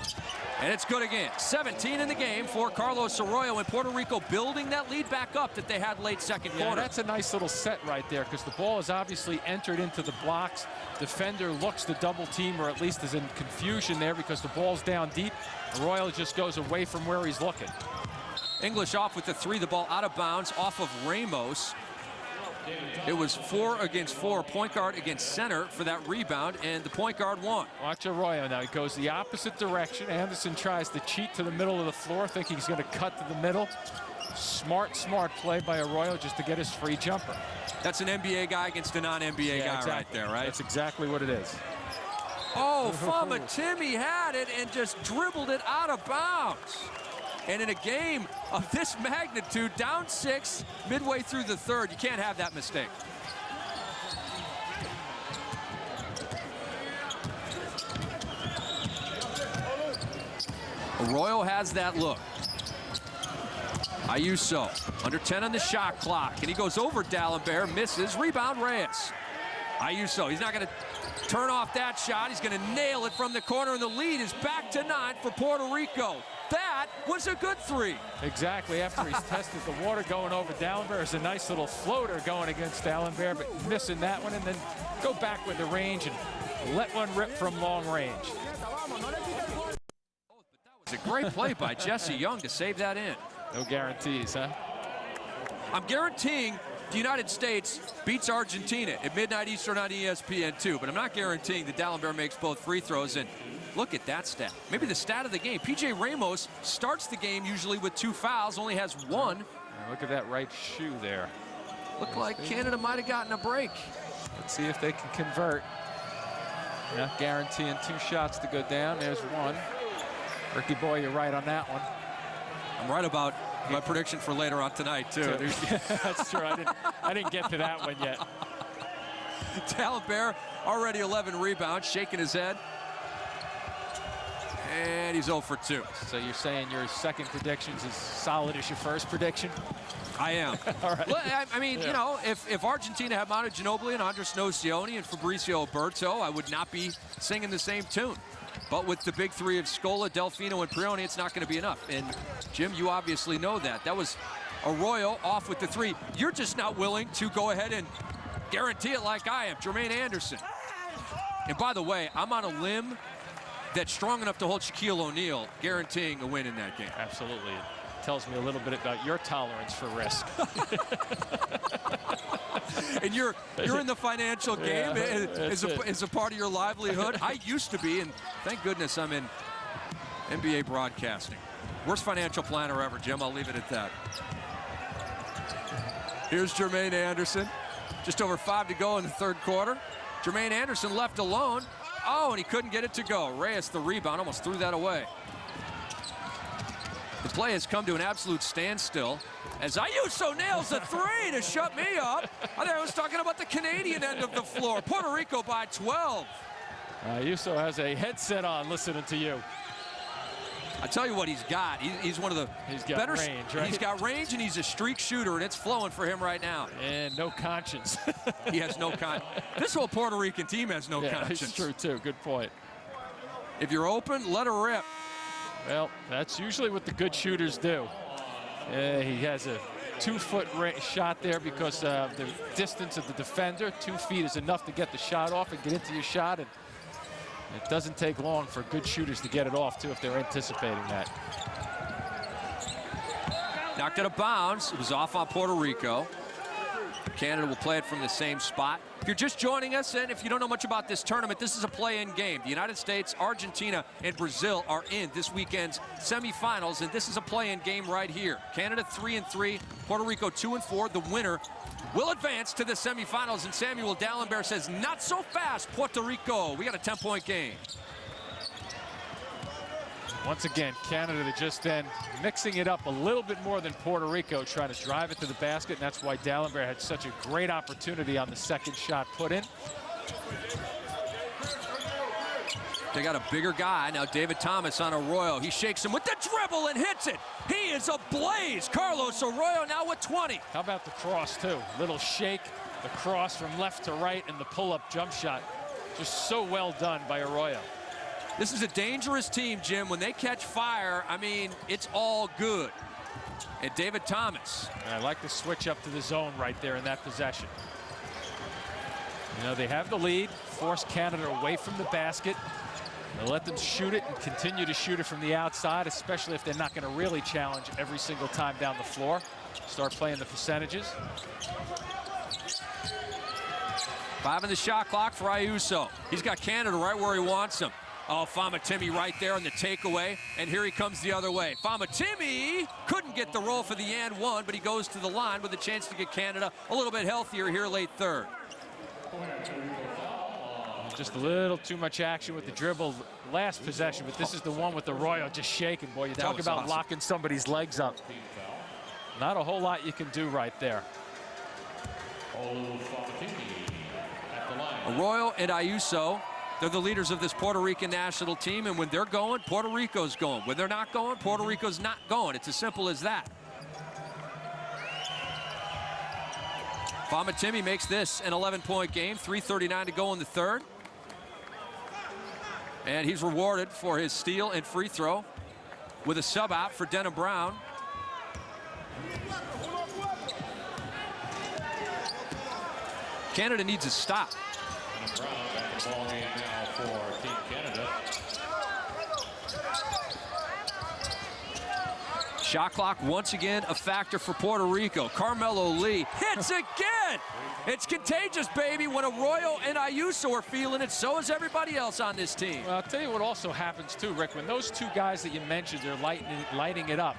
And it's good again. 17 in the game for Carlos Arroyo, and Puerto Rico building that lead back up that they had late second quarter. That's a nice little set right there, because the ball is obviously entered into the blocks. Defender looks to double team, or at least is in confusion there because the ball's down deep. Arroyo just goes away from where he's looking. English off with the 3, the ball out of bounds off of Ramos. It was 4 against 4, point guard against center for that rebound, and the point guard won. Watch Arroyo now. He goes the opposite direction. Anderson tries to cheat to the middle of the floor, thinking he's going to cut to the middle. Smart play by Arroyo just to get his free jumper. That's an NBA guy against a non-NBA guy right there, right? That's exactly what it is. Oh, Famatimi had it and just dribbled it out of bounds. And in a game of this magnitude, down 6 midway through the 3rd, you can't have that mistake. Arroyo has that look. Ayuso, under 10 on the shot clock, and he goes over D'Alembert, misses, rebound Reyes. Ayuso, he's not going to turn off that shot. He's going to nail it from the corner, and the lead is back to 9 for Puerto Rico. That was a good 3. Exactly. After he's tested the water going over D'Alembert, there's a nice little floater going against D'Alembert, but missing that one, and then go back with the range and let one rip from long range. It's a great play by Jesse Young to save that in. No guarantees, huh? I'm guaranteeing the United States beats Argentina at midnight Eastern on ESPN2, but I'm not guaranteeing that D'Alembert makes both free throws. And look at that stat. Maybe the stat of the game. P.J. Ramos starts the game usually with 2 fouls, only has 1. Look at that right shoe there. Looked like Canada might have gotten a break. Let's see if they can convert. Yeah, guaranteeing 2 shots to go down. There's 1. Ricky boy, you're right on that one. I'm right about my prediction for later on tonight, too. That's true. I didn't get to that one yet. D'Alembert already 11 rebounds, shaking his head. And he's 0 for 2. So you're saying your second prediction's as solid as your first prediction? I am. All right. Well, I mean, you know, if Argentina had Manu Ginobili and Andres Nocioni and Fabrizio Oberto, I would not be singing the same tune. But with the big three of Scola, Delfino, and Prioni, it's not going to be enough. And, Jim, you obviously know that. That was Arroyo off with the 3. You're just not willing to go ahead and guarantee it like I am. Jermaine Anderson. And, by the way, I'm on a limb that's strong enough to hold Shaquille O'Neal, guaranteeing a win in that game. Absolutely. It tells me a little bit about your tolerance for risk. And you're in the financial game as a part of your livelihood. I used to be, and thank goodness I'm in NBA broadcasting. Worst financial planner ever, Jim. I'll leave it at that. Here's Jermaine Anderson. Just over 5 to go in the third quarter. Jermaine Anderson left alone. Oh, and he couldn't get it to go. Reyes, the rebound, almost threw that away. The play has come to an absolute standstill as Ayuso nails a 3 to shut me up. I thought I was talking about the Canadian end of the floor. Puerto Rico by 12. Ayuso has a headset on listening to you. I tell you what he's got. He's one of the better range, right? He's got range, and he's a streak shooter, and it's flowing for him right now. And no conscience. He has no conscience. This whole Puerto Rican team has no conscience. That's true, too. Good point. If you're open, let her rip. Well, that's usually what the good shooters do. He has a 2-foot shot there because of the distance of the defender. 2 feet is enough to get the shot off and get into your shot. And it doesn't take long for good shooters to get it off, too, if they're anticipating that. Knocked out of bounds. It was off on Puerto Rico. Canada will play it from the same spot. If you're just joining us, and if you don't know much about this tournament, this is a play-in game. The United States, Argentina, and Brazil are in this weekend's semifinals, and this is a play-in game right here. Canada 3-3, Puerto Rico 2-4. The winner will advance to the semifinals, and Samuel Dallenberg says, not so fast, Puerto Rico. We got a 10-point game. Once again, Canada just then mixing it up a little bit more than Puerto Rico, trying to drive it to the basket, and that's why Dallenberg had such a great opportunity on the second shot put in. They got a bigger guy. Now David Thomas on Arroyo. He shakes him with the dribble and hits it. He is ablaze. Carlos Arroyo now with 20. How about the cross, too? Little shake, the cross from left to right, and the pull-up jump shot. Just so well done by Arroyo. This is a dangerous team, Jim. When they catch fire, I mean, it's all good. And David Thomas. And I like the switch up to the zone right there in that possession. You know, they have the lead, force Canada away from the basket. They'll let them shoot it and continue to shoot it from the outside, especially if they're not going to really challenge every single time down the floor. Start playing the percentages. 5 in the shot clock for Ayuso. He's got Canada right where he wants him. Oh, Famatimi right there on the takeaway, and here he comes the other way. Famatimi couldn't get the roll for the and one, but he goes to the line with a chance to get Canada a little bit healthier here late third. Just a little too much action with the dribble last possession, but this is the one with Arroyo just shaking. Boy, you talk about awesome. Locking somebody's legs up. Not a whole lot you can do right there. Arroyo and Ayuso, they're the leaders of this Puerto Rican national team, and when they're going, Puerto Rico's going. When they're not going, Puerto Rico's not going. It's as simple as that. Famatimi makes this an 11-point game, 3:39 to go in the third. And he's rewarded for his steal and free throw with a sub out for Denham Brown. Canada needs a stop. Brown back in the ball game now for Team Canada. Shot clock once again a factor for Puerto Rico. Carmelo Lee hits again. It's contagious, baby. When Arroyo and Ayuso are feeling it, so is everybody else on this team. Well, I'll tell you what also happens too, Rick. When those two guys that you mentioned are lighting it up,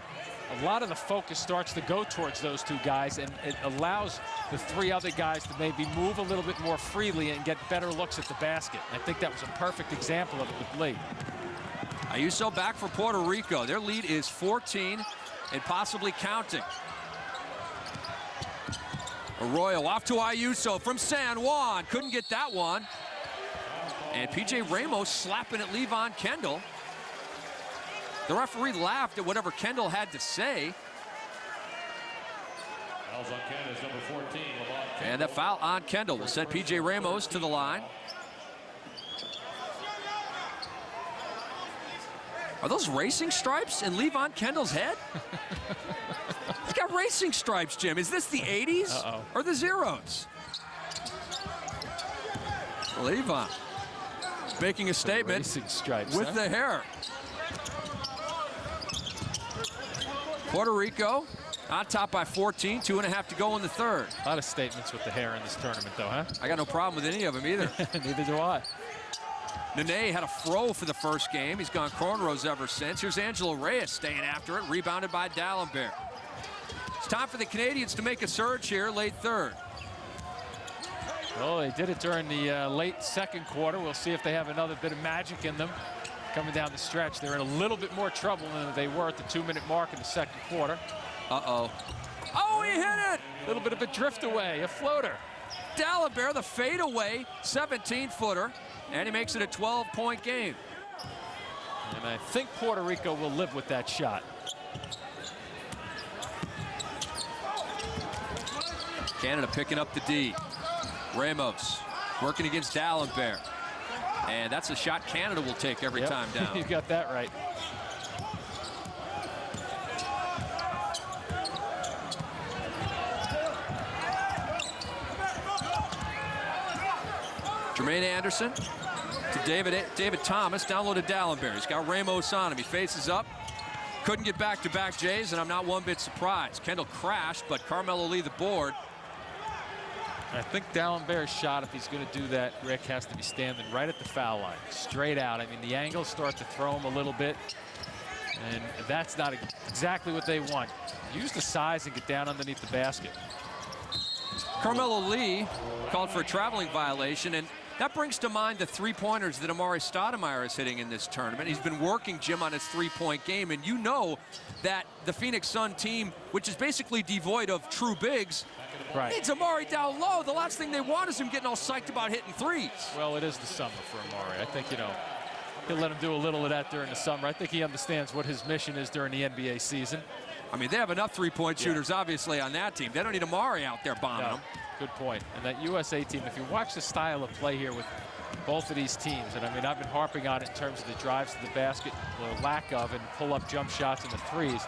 a lot of the focus starts to go towards those two guys, and it allows the 3 other guys to maybe move a little bit more freely and get better looks at the basket. I think that was a perfect example of it with Lee. Ayuso back for Puerto Rico. Their lead is 14 and possibly counting. Arroyo off to Ayuso from San Juan. Couldn't get that one. And P.J. Ramos slapping at Levon Kendall. The referee laughed at whatever Kendall had to say. Fouls on Canada's number 14, Lamont. And that foul on Kendall will send P.J. Ramos to the line. Are those racing stripes in Levon Kendall's head? He's got racing stripes, Jim. Is this the 80s or the zeros? Levon making a statement stripes, with the hair. Puerto Rico on top by 14, 2.5 to go in the third. A lot of statements with the hair in this tournament, though, huh? I got no problem with any of them either. Neither do I. Nene had a fro for the first game. He's gone cornrows ever since. Here's Angelo Reyes staying after it, rebounded by D'Alembert. It's time for the Canadians to make a surge here, late third. Well, they did it during the late second quarter. We'll see if they have another bit of magic in them coming down the stretch. They're in a little bit more trouble than they were at the 2-minute mark in the second quarter. Uh-oh. Oh, he hit it! A little bit of a drift away, a floater. D'Alembert, the fadeaway 17-footer, and he makes it a 12-point game. And I think Puerto Rico will live with that shot. Canada picking up the D. Ramos working against D'Alembert. And that's a shot Canada will take every time down. You got that right. Jermaine Anderson to David Thomas, down low to D'Alembert. He's got Ramos on him. He faces up. Couldn't get back-to-back Jays, and I'm not one bit surprised. Kendall crashed, but Carmelo Lee the board. I think D'Alembert's shot, if he's going to do that, Rick, has to be standing right at the foul line, straight out. I mean, the angles start to throw him a little bit, and that's not exactly what they want. Use the size and get down underneath the basket. Carmelo Lee called for a traveling violation, and that brings to mind the three-pointers that Amari Stoudemire is hitting in this tournament. He's been working, Jim, on his three-point game, and you know that the Phoenix Sun team, which is basically devoid of true bigs, needs Amari down low. The last thing they want is him getting all psyched about hitting threes. Well, it is the summer for Amari. I think, you know, he'll let him do a little of that during the summer. I think he understands what his mission is during the NBA season. I mean, they have enough three-point shooters, obviously, on that team. They don't need Amari out there bombing them. Good point. And that USA team, if you watch the style of play here with both of these teams, and I mean, I've been harping on it in terms of the drives to the basket, the lack of, and pull-up jump shots and the threes.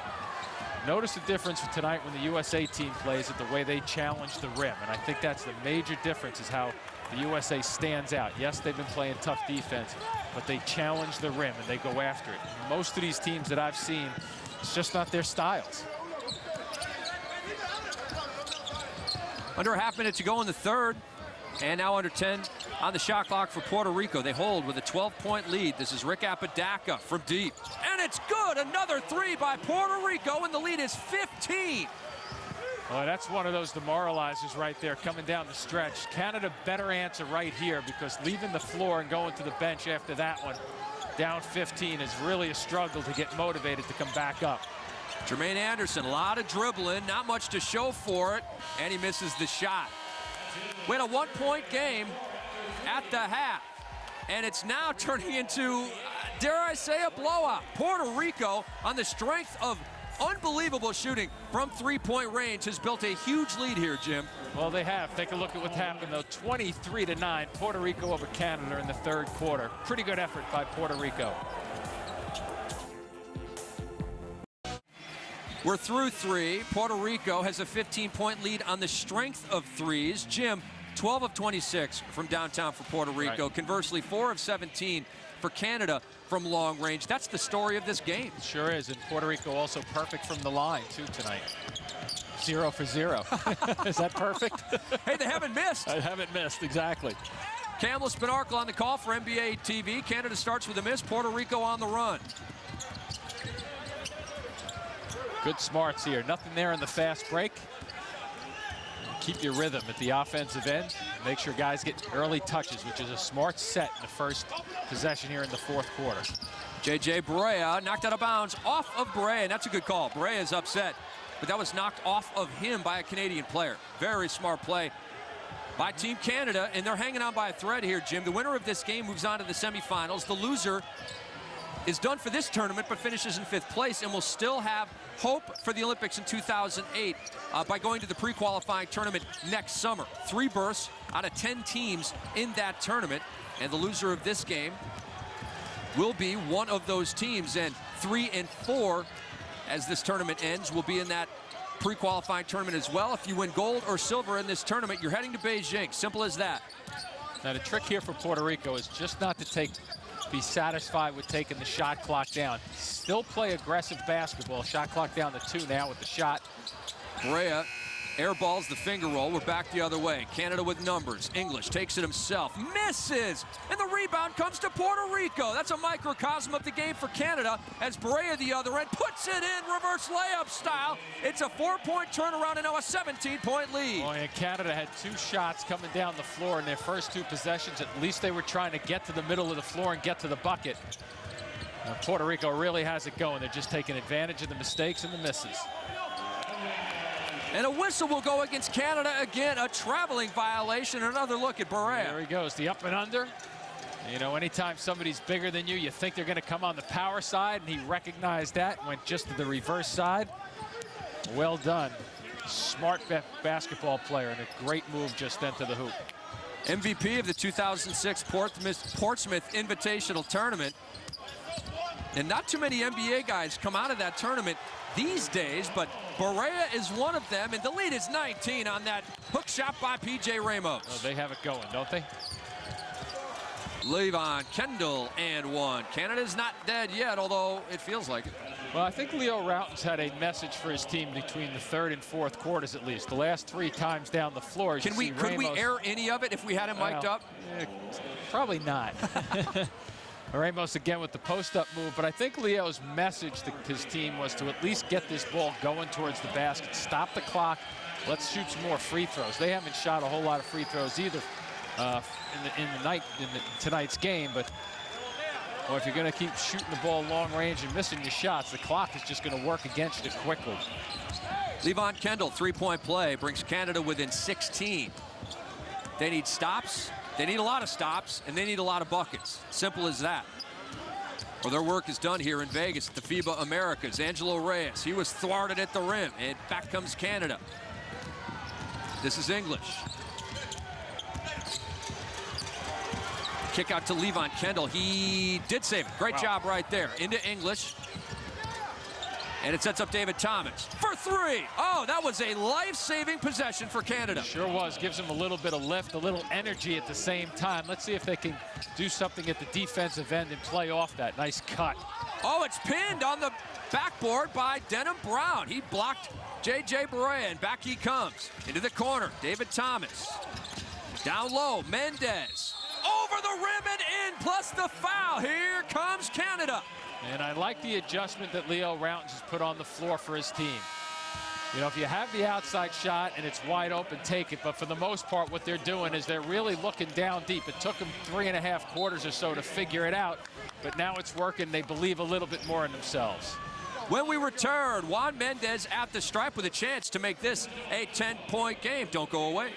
Notice the difference tonight when the USA team plays it, the way they challenge the rim. And I think that's the major difference, is how the USA stands out. Yes, they've been playing tough defense, but they challenge the rim and they go after it. Most of these teams that I've seen, it's just not their styles. Under a half minute to go in the third, and now under 10 on the shot clock for Puerto Rico. They hold with a 12-point lead. This is Rick Apodaca from deep. And it's good! Another three by Puerto Rico, and the lead is 15. Well, that's one of those demoralizers right there coming down the stretch. Canada better answer right here, because leaving the floor and going to the bench after that one, down 15, is really a struggle to get motivated to come back up. Jermaine Anderson, a lot of dribbling, not much to show for it, and he misses the shot. We had a one-point game at the half, and it's now turning into, dare I say, a blowout. Puerto Rico, on the strength of unbelievable shooting from three-point range, has built a huge lead here, Jim. Well, they have. Take a look at what happened, though. 23-9, Puerto Rico over Canada in the third quarter. Pretty good effort by Puerto Rico. We're through three. Puerto Rico has a 15-point lead on the strength of threes. Jim, 12 of 26 from downtown for Puerto Rico. Right. Conversely, 4 of 17 for Canada from long range. That's the story of this game. It sure is. And Puerto Rico also perfect from the line, too, tonight. 0 for 0. Is that perfect? Hey, they haven't missed. I haven't missed, exactly. Kamala Spinarkle on the call for NBA TV. Canada starts with a miss. Puerto Rico on the run. Good smarts here. Nothing there in the fast break. Keep your rhythm at the offensive end. Make sure guys get early touches, which is a smart set in the first possession here in the fourth quarter. J.J. Barea knocked out of bounds off of Barea, and that's a good call. Barea is upset, but that was knocked off of him by a Canadian player. Very smart play by Team Canada, and they're hanging on by a thread here, Jim. The winner of this game moves on to the semifinals. The loser is done for this tournament but finishes in 5th place and will still have hope for the Olympics in 2008 by going to the pre-qualifying tournament next summer. 3 berths out of 10 teams in that tournament, and the loser of this game will be one of those teams, and 3 and 4 as this tournament ends will be in that pre-qualifying tournament as well. If you win gold or silver in this tournament, you're heading to Beijing. Simple as that. Now the trick here for Puerto Rico is just not to be satisfied with taking the shot clock down. Still play aggressive basketball. Shot clock down to 2 now with the shot. Barea airballs the finger roll. We're back the other way. Canada with numbers. English takes it himself. Misses! And the rebound comes to Puerto Rico. That's a microcosm of the game for Canada as Barea, the other end, puts it in reverse layup style. It's a 4-point turnaround and now a 17-point lead. Oh, and Canada had 2 shots coming down the floor in their first 2 possessions. At least they were trying to get to the middle of the floor and get to the bucket. Now, Puerto Rico really has it going. They're just taking advantage of the mistakes and the misses. And a whistle will go against Canada again, a traveling violation. Another look at Barea. There he goes, the up and under. You know, anytime somebody's bigger than you, you think they're going to come on the power side, and he recognized that, went just to the reverse side. Well done. Smart basketball player, and a great move just then to the hoop. MVP of the 2006 Portsmouth Invitational Tournament. And not too many NBA guys come out of that tournament these days, but Barea is one of them, and the lead is 19 on that hook shot by P.J. Ramos. Oh, they have it going, don't they? Levon Kendall and 1. Canada's not dead yet, although it feels like it. Well, I think Leo Routen's had a message for his team between the 3rd and 4th quarters at least. The last 3 times down the floor. Could we air any of it if we had him mic'd up? Probably not. Ramos again with the post-up move, but I think Leo's message to his team was to at least get this ball going towards the basket, stop the clock, let's shoot some more free throws. They haven't shot a whole lot of free throws either in tonight's game, but well, if you're going to keep shooting the ball long range and missing your shots, the clock is just going to work against you quickly. Levon Kendall, 3-point play, brings Canada within 16. They need stops. They need a lot of stops, and they need a lot of buckets. Simple as that. Well, their work is done here in Vegas at the FIBA Americas. Angelo Reyes, he was thwarted at the rim, and back comes Canada. This is English. Kick out to Levon Kendall. He did save it. Great job right there. Into English. And it sets up David Thomas for 3. Oh, that was a life-saving possession for Canada. Sure was. Gives them a little bit of lift, a little energy at the same time. Let's see if they can do something at the defensive end and play off that. Nice cut. Oh, it's pinned on the backboard by Denham Brown. He blocked J.J. Barea, and back he comes. Into the corner, David Thomas. Down low, Mendez. Over the rim and in, plus the foul. Here comes Canada. And I like the adjustment that Leo Routen's has put on the floor for his team. You know, if you have the outside shot and it's wide open, take it. But for the most part, what they're doing is they're really looking down deep. It took them 3.5 quarters or so to figure it out. But now it's working. They believe a little bit more in themselves. When we return, Juan Mendez at the stripe with a chance to make this a 10-point game. Don't go away.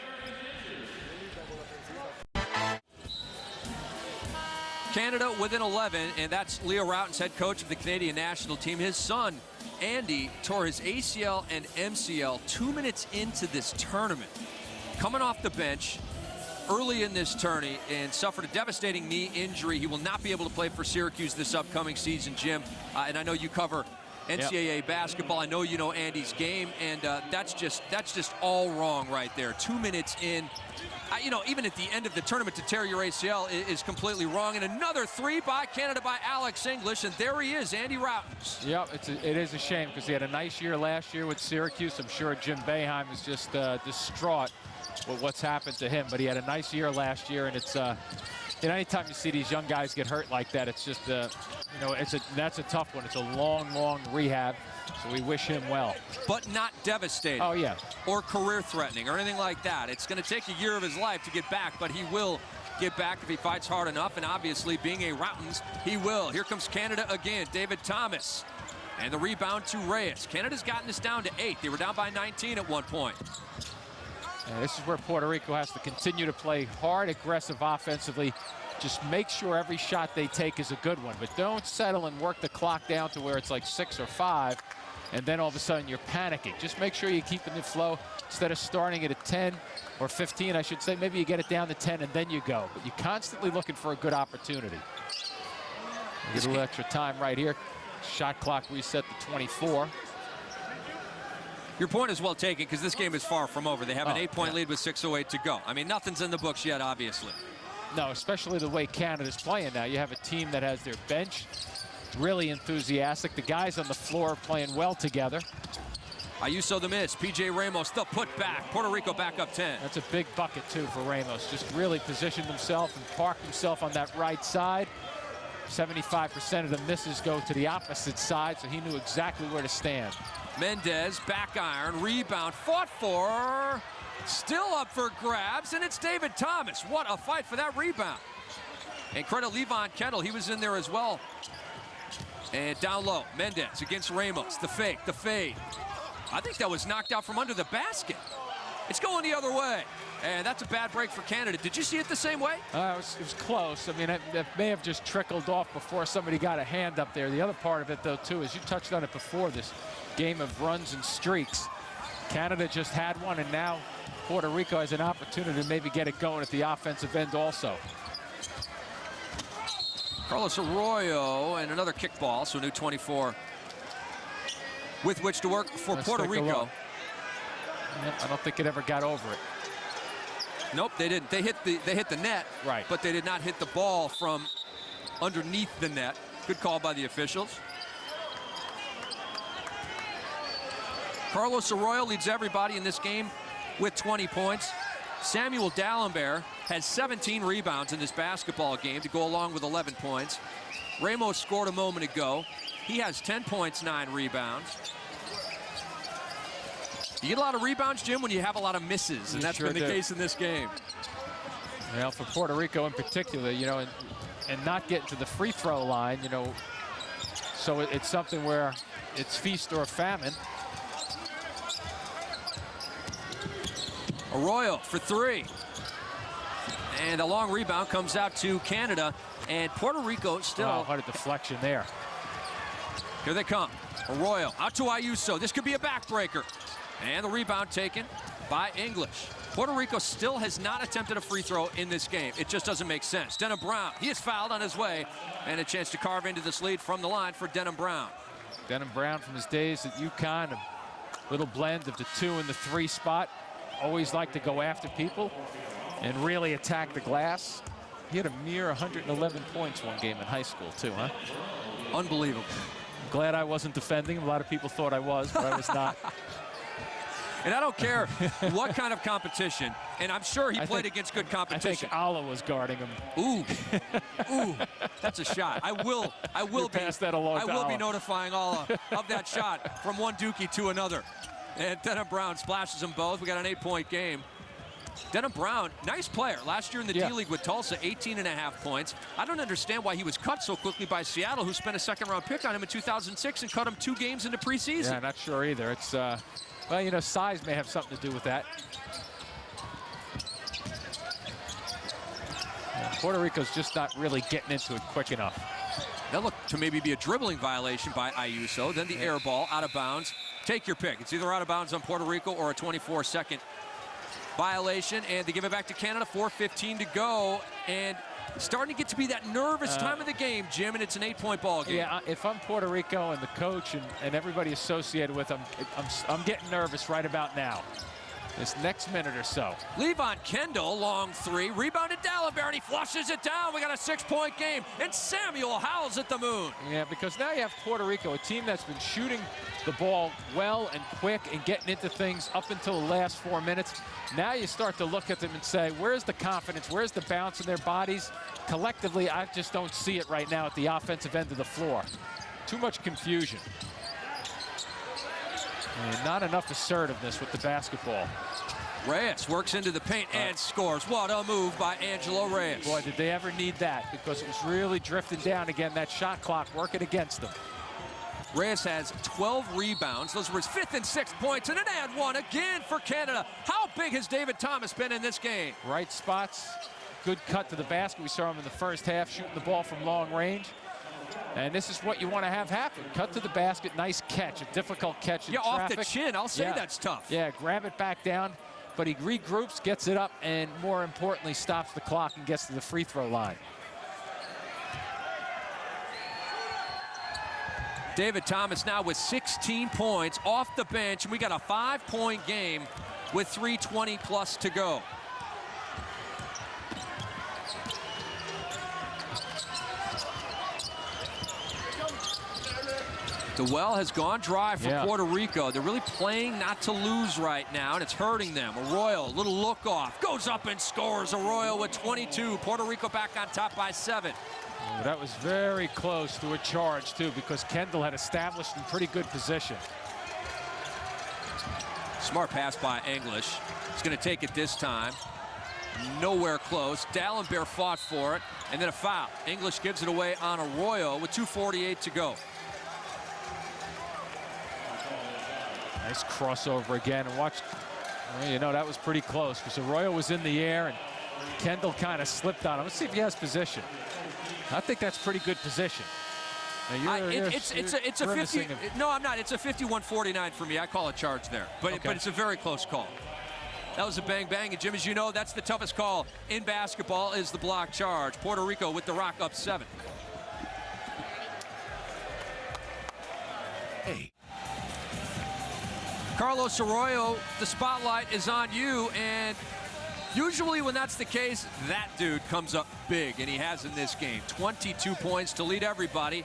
Canada within 11, and that's Leo Routen's head coach of the Canadian national team. His son, Andy, tore his ACL and MCL 2 minutes into this tournament. Coming off the bench early in this tourney and suffered a devastating knee injury. He will not be able to play for Syracuse this upcoming season, Jim. And I know you cover NCAA basketball. I know you know Andy's game, and that's just all wrong right there. 2 minutes in. You know, even at the end of the tournament to tear your ACL is completely wrong. And another 3 by Canada by Alex English, and there he is, Andy Routens. Yep, it is a shame because he had a nice year last year with Syracuse. I'm sure Jim Boeheim is just distraught with what's happened to him, but he had a nice year last year, and it's you know, anytime you see these young guys get hurt like that, it's just you know, that's a tough one. It's a long rehab. So we wish him well. But not devastating. Oh, yeah. Or career-threatening or anything like that. It's going to take a year of his life to get back, but he will get back if he fights hard enough. And obviously, being a Routens, he will. Here comes Canada again. David Thomas. And the rebound to Reyes. Canada's gotten this down to 8. They were down by 19 at one point. And this is where Puerto Rico has to continue to play hard, aggressive offensively. Just make sure every shot they take is a good one, but don't settle and work the clock down to where it's like 6 or 5, and then all of a sudden you're panicking. Just make sure you're keeping the flow. Instead of starting it at 10 or 15, I should say, maybe you get it down to 10 and then you go. But you're constantly looking for a good opportunity. Get a little extra time right here. Shot clock reset to 24. Your point is well taken, because this game is far from over. They have an 8-point lead with 6:08 to go. I mean, nothing's in the books yet, obviously. No, especially the way Canada's playing now. You have a team that has their bench really enthusiastic. The guys on the floor are playing well together. Ayuso the miss. P.J. Ramos the put back. Puerto Rico back up 10. That's a big bucket, too, for Ramos. Just really positioned himself and parked himself on that right side. 75% of the misses go to the opposite side, so he knew exactly where to stand. Mendez, back iron, rebound, fought for, still up for grabs, and it's David Thomas. What a fight for that rebound. And credit Levon Kendall, he was in there as well. And down low, Mendez against Ramos, the fake, the fade. I think that was knocked out from under the basket. It's going the other way. And that's a bad break for Canada. Did you see it the same way? It was close. I mean, it may have just trickled off before somebody got a hand up there. The other part of it, though, too, is you touched on it before, this game of runs and streaks. Canada just had one, and now Puerto Rico has an opportunity to maybe get it going at the offensive end also. Carlos Arroyo and another kickball, so a new 24 with which to work for Puerto Rico. I don't think it ever got over it. Nope, they didn't. They hit the net, right, but they did not hit the ball from underneath the net. Good call by the officials. Carlos Arroyo leads everybody in this game with 20 points. Samuel Dalembert has 17 rebounds in this basketball game to go along with 11 points. Ramos scored a moment ago. He has 10 points, 9 rebounds. You get a lot of rebounds, Jim, when you have a lot of misses, and that's been the case in this game. Well, for Puerto Rico in particular, you know, and not getting to the free throw line, you know, so it's something where it's feast or famine. Arroyo for 3. And a long rebound comes out to Canada, and Puerto Rico still. Wow, what a deflection there. Here they come. Arroyo out to Ayuso. This could be a backbreaker. And the rebound taken by English. Puerto Rico still has not attempted a free throw in this game. It just doesn't make sense. Denham Brown, he is fouled on his way, and a chance to carve into this lead from the line for Denham Brown. Denham Brown from his days at UConn, a little blend of the 2 and the 3 spot. Always liked to go after people and really attack the glass. He had a mere 111 points one game in high school too, huh? Unbelievable. I'm glad I wasn't defending him. A lot of people thought I was, but I was not. And I don't care what kind of competition, and I'm sure he played against good competition. I think Allah was guarding him. Ooh, ooh, that's a shot. I will be notifying Allah of that shot from one Dookie to another. And Denham Brown splashes them both. We got an 8-point game. Denham Brown, nice player. Last year in the D-League with Tulsa, 18.5 points. I don't understand why he was cut so quickly by Seattle, who spent a second-round pick on him in 2006 and cut him 2 games into preseason. Yeah, not sure either. It's, well, you know, size may have something to do with that. Yeah, Puerto Rico's just not really getting into it quick enough. That looked to maybe be a dribbling violation by Ayuso. Then the air ball out of bounds. Take your pick. It's either out of bounds on Puerto Rico or a 24-second violation. And they give it back to Canada. 4:15 to go. And starting to get to be that nervous time of the game, Jim, and it's an 8-point ball game. Yeah, if I'm Puerto Rico and the coach and everybody associated with them, I'm getting nervous right about now. This next minute or so. Levon Kendall, long 3, rebounded Dalembert, and he flushes it down. We got a 6-point game, and Samuel howls at the moon. Yeah, because now you have Puerto Rico, a team that's been shooting the ball well and quick and getting into things up until the last 4 minutes. Now you start to look at them and say, where's the confidence? Where's the bounce in their bodies? Collectively, I just don't see it right now at the offensive end of the floor. Too much confusion. And not enough assertiveness with the basketball. Reyes works into the paint and scores. What a move by Angelo Reyes. Boy, did they ever need that, because it was really drifting down again, that shot clock working against them. Reyes has 12 rebounds. Those were his 5th and 6th points, and an and 1 again for Canada. How big has David Thomas been in this game? Right spots, good cut to the basket. We saw him in the first half shooting the ball from long range. And this is what you want to have happen. Cut to the basket, nice catch, a difficult catch in traffic. Off the chin, I'll say that's tough. Yeah, grab it back down, but he regroups, gets it up, and more importantly, stops the clock and gets to the free throw line. David Thomas now with 16 points off the bench, and we got a 5-point game with 3:20 plus to go. The well has gone dry for Puerto Rico. They're really playing not to lose right now, and it's hurting them. Arroyo, little look off, goes up and scores. Arroyo with 22. Puerto Rico back on top by 7. Oh, that was very close to a charge, too, because Kendall had established in pretty good position. Smart pass by English. He's going to take it this time. Nowhere close. D'Alembert fought for it, and then a foul. English gives it away on Arroyo with 2:48 to go. Nice crossover again, and watch, well, you know, that was pretty close because Arroyo was in the air and Kendall kind of slipped on him. Let's see if he has position. I think that's pretty good position. Now it's a 50. No, I'm not. It's a 51-49 for me. I call a charge there, but it's a very close call. That was a bang bang, and Jim, as you know, that's the toughest call in basketball is the block charge. Puerto Rico with the rock up 7. Hey. Carlos Arroyo, the spotlight is on you, and usually when that's the case, that dude comes up big, and he has in this game. 22 points to lead everybody,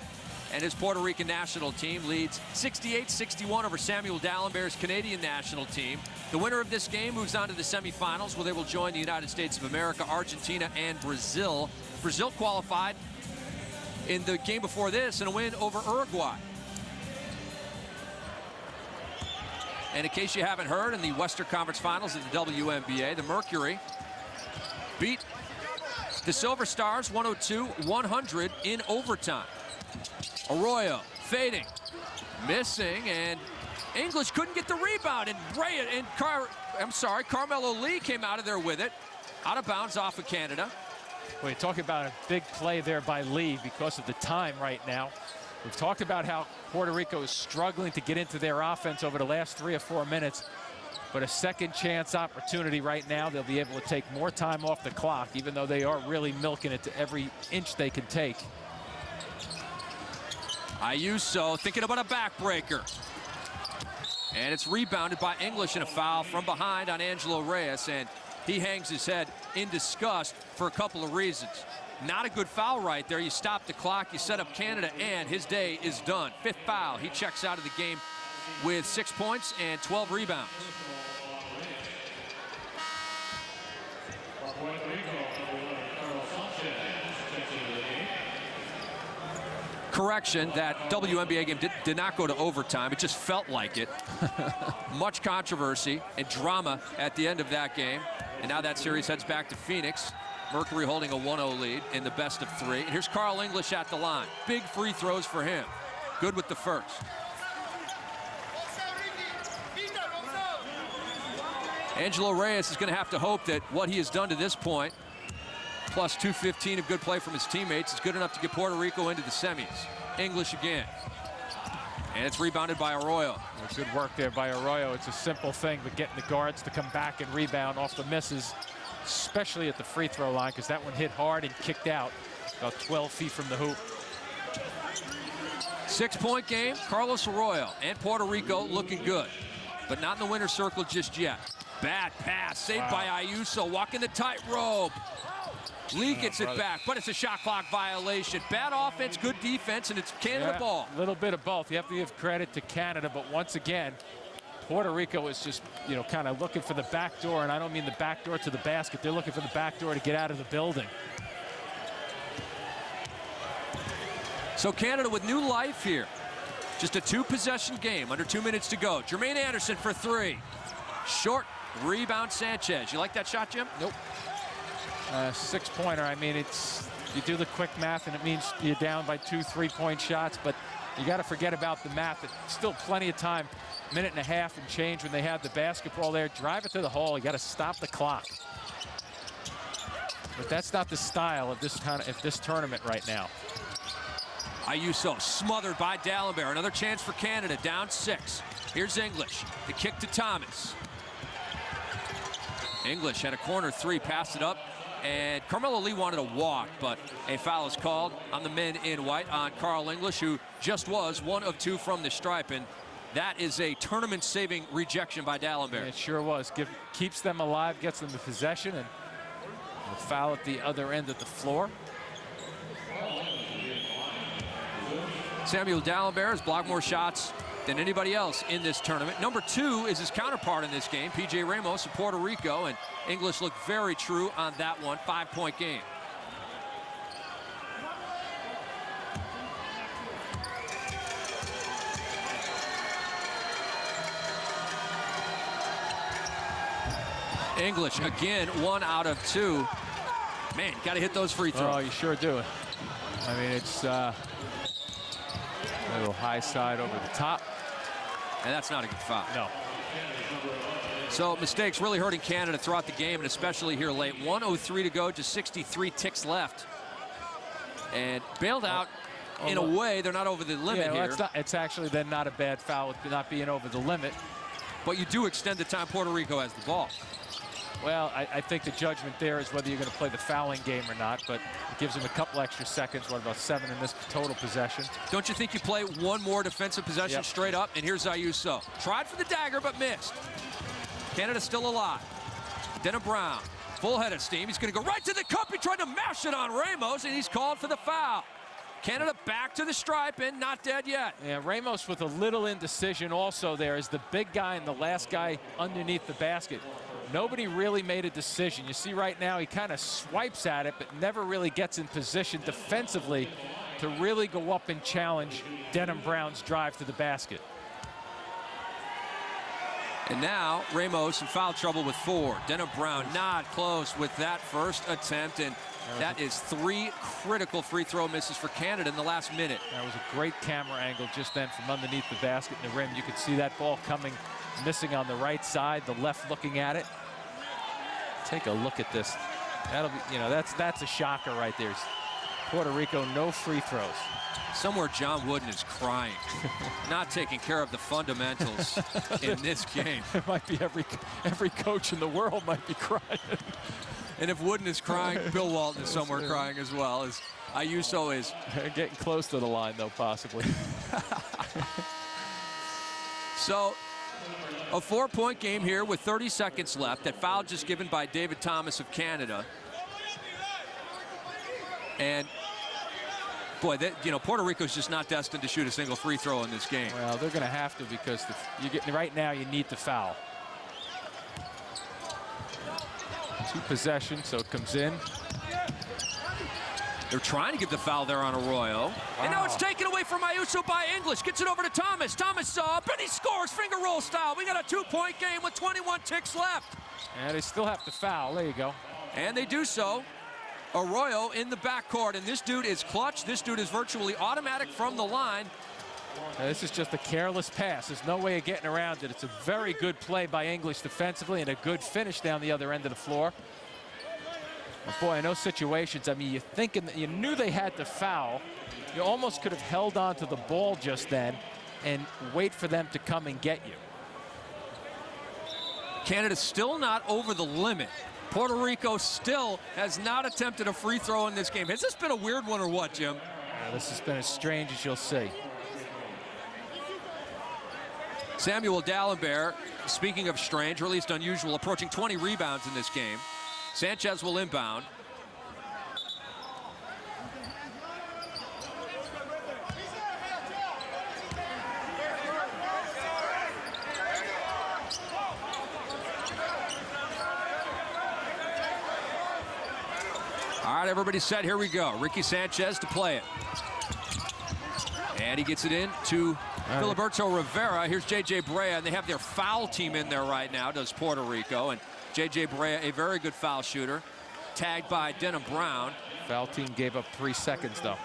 and his Puerto Rican national team leads 68-61 over Samuel D'Alembert's Canadian national team. The winner of this game moves on to the semifinals, where they will join the United States of America, Argentina, and Brazil. Brazil qualified in the game before this in a win over Uruguay. And in case you haven't heard, in the Western Conference Finals of the WNBA, the Mercury beat the Silver Stars 102-100 in overtime. Arroyo fading, missing, and English couldn't get the rebound. And Carmelo Lee came out of there with it, out of bounds off of Canada. Well, you're talking about a big play there by Lee because of the time right now. We've talked about how Puerto Rico is struggling to get into their offense over the last 3 or 4 minutes. But a second chance opportunity right now. They'll be able to take more time off the clock, even though they are really milking it to every inch they can take. Ayuso thinking about a backbreaker. And it's rebounded by English, and a foul from behind on Angelo Reyes. And he hangs his head in disgust for a couple of reasons. Not a good foul right there. You stop the clock, you set up Canada, and his day is done. 5th foul. He checks out of the game with 6 points and 12 rebounds. Correction, that WNBA game did not go to overtime. It just felt like it. Much controversy and drama at the end of that game. And now that series heads back to Phoenix. Mercury holding a 1-0 lead in the best of 3. And here's Carl English at the line. Big free throws for him. Good with the first. Angelo Reyes is going to have to hope that what he has done to this point, plus 215 of good play from his teammates, is good enough to get Puerto Rico into the semis. English again. And it's rebounded by Arroyo. Good work there by Arroyo. It's a simple thing, but getting the guards to come back and rebound off the misses, especially at the free throw line, because that one hit hard and kicked out about 12 feet from the hoop. 6-point game. Carlos Arroyo and Puerto Rico looking good, but not in the winner's circle just yet. Bad pass saved by Ayuso, walking the tightrope. Lee gets it back, but it's a shot clock violation. Bad offense, good defense, and it's Canada ball. A little bit of both. You have to give credit to Canada, but once again, Puerto Rico is just, you know, kind of looking for the back door, and I don't mean the back door to the basket. They're looking for the back door to get out of the building. So Canada with new life here. Just a 2-possession game, under 2 minutes to go. Jermaine Anderson for 3. Short rebound Sanchez. You like that shot, Jim? Nope. 6-pointer. I mean, it's, you do the quick math and it means you're down by 2 3-point shots, but you got to forget about the math. It's still plenty of time, minute and a half and change when they have the basketball there. Drive it to the hole. You got to stop the clock. But that's not the style of this tournament right now. Ayuso smothered by Dalembert. Another chance for Canada, down 6. Here's English. The kick to Thomas. English had a corner 3, passed it up. And Carmelo Lee wanted a walk, but a foul is called on the men in white on Carl English, who just was 1 of 2 from the stripe. And that is a tournament-saving rejection by Dalembert. It sure was. Keeps them alive, gets them the possession, and a foul at the other end of the floor. Samuel Dalembert has blocked more shots than anybody else in this tournament. Number 2 is his counterpart in this game, P.J. Ramos of Puerto Rico, and English looked very true on that one. 5-point game. English again, 1 out of 2. Man, got to hit those free throws. Oh, you sure do. I mean, it's a little high side over the top. And that's not a good foul. No. So mistakes really hurting Canada throughout the game, and especially here late. 1:03 to go, just 63 ticks left. And bailed out in a way. They're not over the limit here. It's actually then not a bad foul with not being over the limit. But you do extend the time Puerto Rico has the ball. Well, I think the judgment there is whether you're going to play the fouling game or not, but it gives them a couple extra seconds. What, about 7 in this total possession? Don't you think you play one more defensive possession straight up? And here's Ayuso. Tried for the dagger, but missed. Canada still alive. Denham Brown, full head of steam. He's going to go right to the cup. He tried to mash it on Ramos, and he's called for the foul. Canada back to the stripe and not dead yet. Yeah, Ramos with a little indecision also there as the big guy and the last guy underneath the basket. Nobody really made a decision. You see right now he kind of swipes at it, but never really gets in position defensively to really go up and challenge Denham Brown's drive to the basket. And now Ramos in foul trouble with 4. Denham Brown not close with that first attempt, and that is 3 critical free throw misses for Canada in the last minute. That was a great camera angle just then from underneath the basket in the rim. You could see that ball coming, missing on the right side, the left looking at it. Take a look at this. That'll be, you know, that's a shocker right there. Puerto Rico, no free throws. Somewhere John Wooden is crying, not taking care of the fundamentals in this game. It might be every coach in the world might be crying. And if Wooden is crying, Bill Walton is somewhere crying as well, as Ayuso is. Getting close to the line, though, possibly. So, a 4-point game here with 30 seconds left. That foul just given by David Thomas of Canada. And boy, Puerto Rico's just not destined to shoot a single free throw in this game. Well, they're going to have to because right now you need the foul. 2 possessions, so it comes in. They're trying to give the foul there on Arroyo. Wow. And now it's taken away from Ayuso by English. Gets it over to Thomas. Thomas up, and he scores finger roll style. We got a 2-point game with 21 ticks left. And they still have to foul. There you go. And they do so. Arroyo in the backcourt, and this dude is clutch. This dude is virtually automatic from the line. Now, this is just a careless pass. There's no way of getting around it. It's a very good play by English defensively and a good finish down the other end of the floor. But boy, in those situations, I mean, you're thinking that you knew they had to foul. You almost could have held on to the ball just then and wait for them to come and get you. Canada's still not over the limit. Puerto Rico still has not attempted a free throw in this game. Has this been a weird one or what, Jim? Yeah, this has been as strange as you'll see. Samuel Dalembert, speaking of strange, or at least unusual, approaching 20 rebounds in this game. Sanchez will inbound. All right, everybody set. Here we go. Ricky Sanchez to play it. And he gets it in to Filiberto Rivera. Here's J.J. Brea, and they have their foul team in there right now, does Puerto Rico. And J.J. Brea, a very good foul shooter, tagged by Denham Brown. Foul team gave up 3 seconds, though.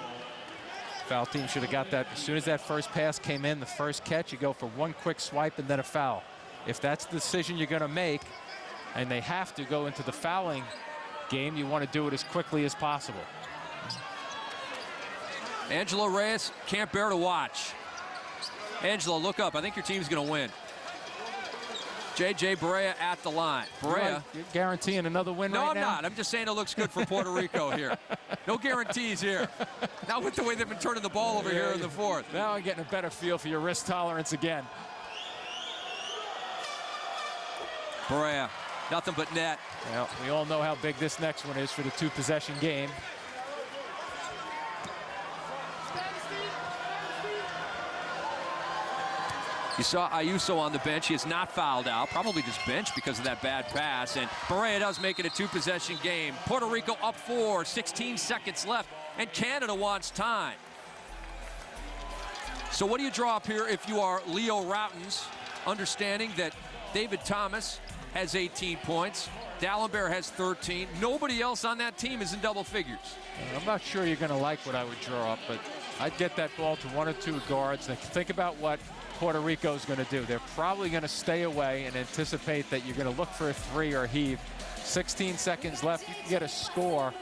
Foul team should have got that. As soon as that first pass came in, the first catch, you go for 1 quick swipe and then a foul. If that's the decision you're going to make, and they have to go into the fouling game. You want to do it as quickly as possible. Angelo Reyes can't bear to watch. Angelo, look up. I think your team's going to win. J.J. Barea at the line. Barea. You're guaranteeing another win right now? No, I'm not. I'm just saying it looks good for Puerto Rico here. No guarantees here. Not with the way they've been turning the ball over here in the fourth. Now I'm getting a better feel for your risk tolerance again. Barea, nothing but net. Well, we all know how big this next one is for the two-possession game. You saw Ayuso on the bench. He is not fouled out. Probably just benched because of that bad pass. And Barea does make it a two-possession game. Puerto Rico up 4, 16 seconds left. And Canada wants time. So what do you draw up here if you are Leo Routens, understanding that David Thomas has 18 points, D'Alembert has 13. Nobody else on that team is in double figures. I'm not sure you're going to like what I would draw up, but I'd get that ball to one or two guards. And think about what Puerto Rico is going to do. They're probably going to stay away and anticipate that you're going to look for a three or a heave. 16 seconds left. You can get a score.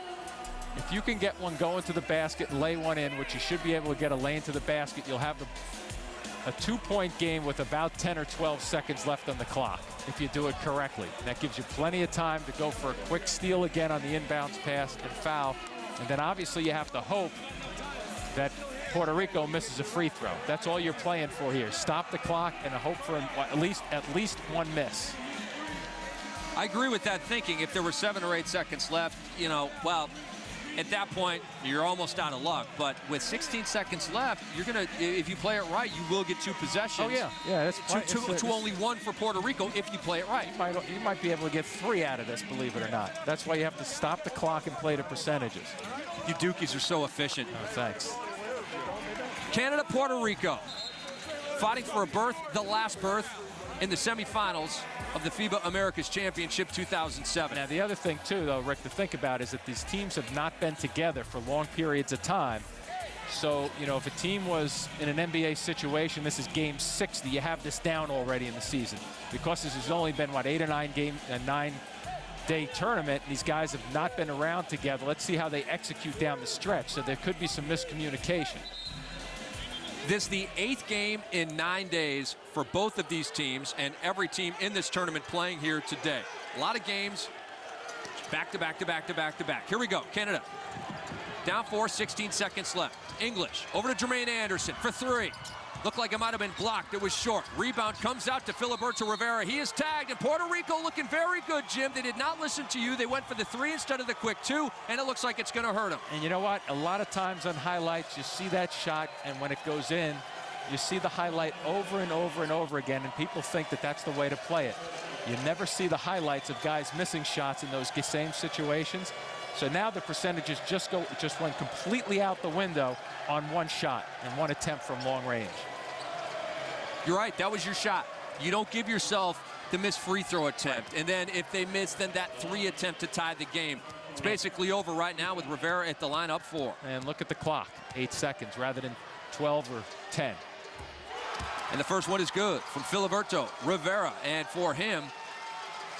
If you can get one going to the basket and lay one in, which you should be able to get a lane to the basket, you'll have a two-point game with about 10 or 12 seconds left on the clock if you do it correctly. And that gives you plenty of time to go for a quick steal again on the inbounds pass and foul. And then obviously you have to hope that Puerto Rico misses a free throw. That's all you're playing for here. Stop the clock and hope for at least one miss. I agree with that thinking. If there were 7 or 8 seconds left, you know, well, at that point, you're almost out of luck. But with 16 seconds left, you're going to, if you play it right, you will get two possessions. Oh, yeah. Yeah, that's to only one for Puerto Rico if you play it right. You might be able to get 3 out of this, believe it or not. That's why you have to stop the clock and play the percentages. You Dukies are so efficient. Oh, thanks. Canada, Puerto Rico, fighting for a berth, the last berth in the semifinals of the FIBA Americas Championship 2007. Now, the other thing, too, though, Rick, to think about is that these teams have not been together for long periods of time. So, you know, if a team was in an NBA situation, this is game 60, you have this down already in the season. Because this has only been, what, 8 or 9 game, a 9-day tournament, and these guys have not been around together. Let's see how they execute down the stretch. So there could be some miscommunication. This is the 8th game in 9 days for both of these teams, and every team in this tournament playing here today. A lot of games, back to back to back to back to back. Here we go, Canada. Down 4, 16 seconds left. English over to Jermaine Anderson for 3. Looked like it might have been blocked. It was short. Rebound comes out to Filiberto Rivera. He is tagged, and Puerto Rico looking very good, Jim. They did not listen to you. They went for the 3 instead of the quick 2, and it looks like it's going to hurt them. And you know what? A lot of times on highlights, you see that shot, and when it goes in, you see the highlight over and over and over again, and people think that that's the way to play it. You never see the highlights of guys missing shots in those same situations. So now the percentages just went completely out the window on one shot and one attempt from long range. You're right, that was your shot. You don't give yourself the missed free throw attempt. And then if they miss, then that 3 attempt to tie the game. It's basically over right now with Rivera at the line up 4. And look at the clock, 8 seconds rather than 12 or 10. And the first one is good from Filiberto Rivera. And for him,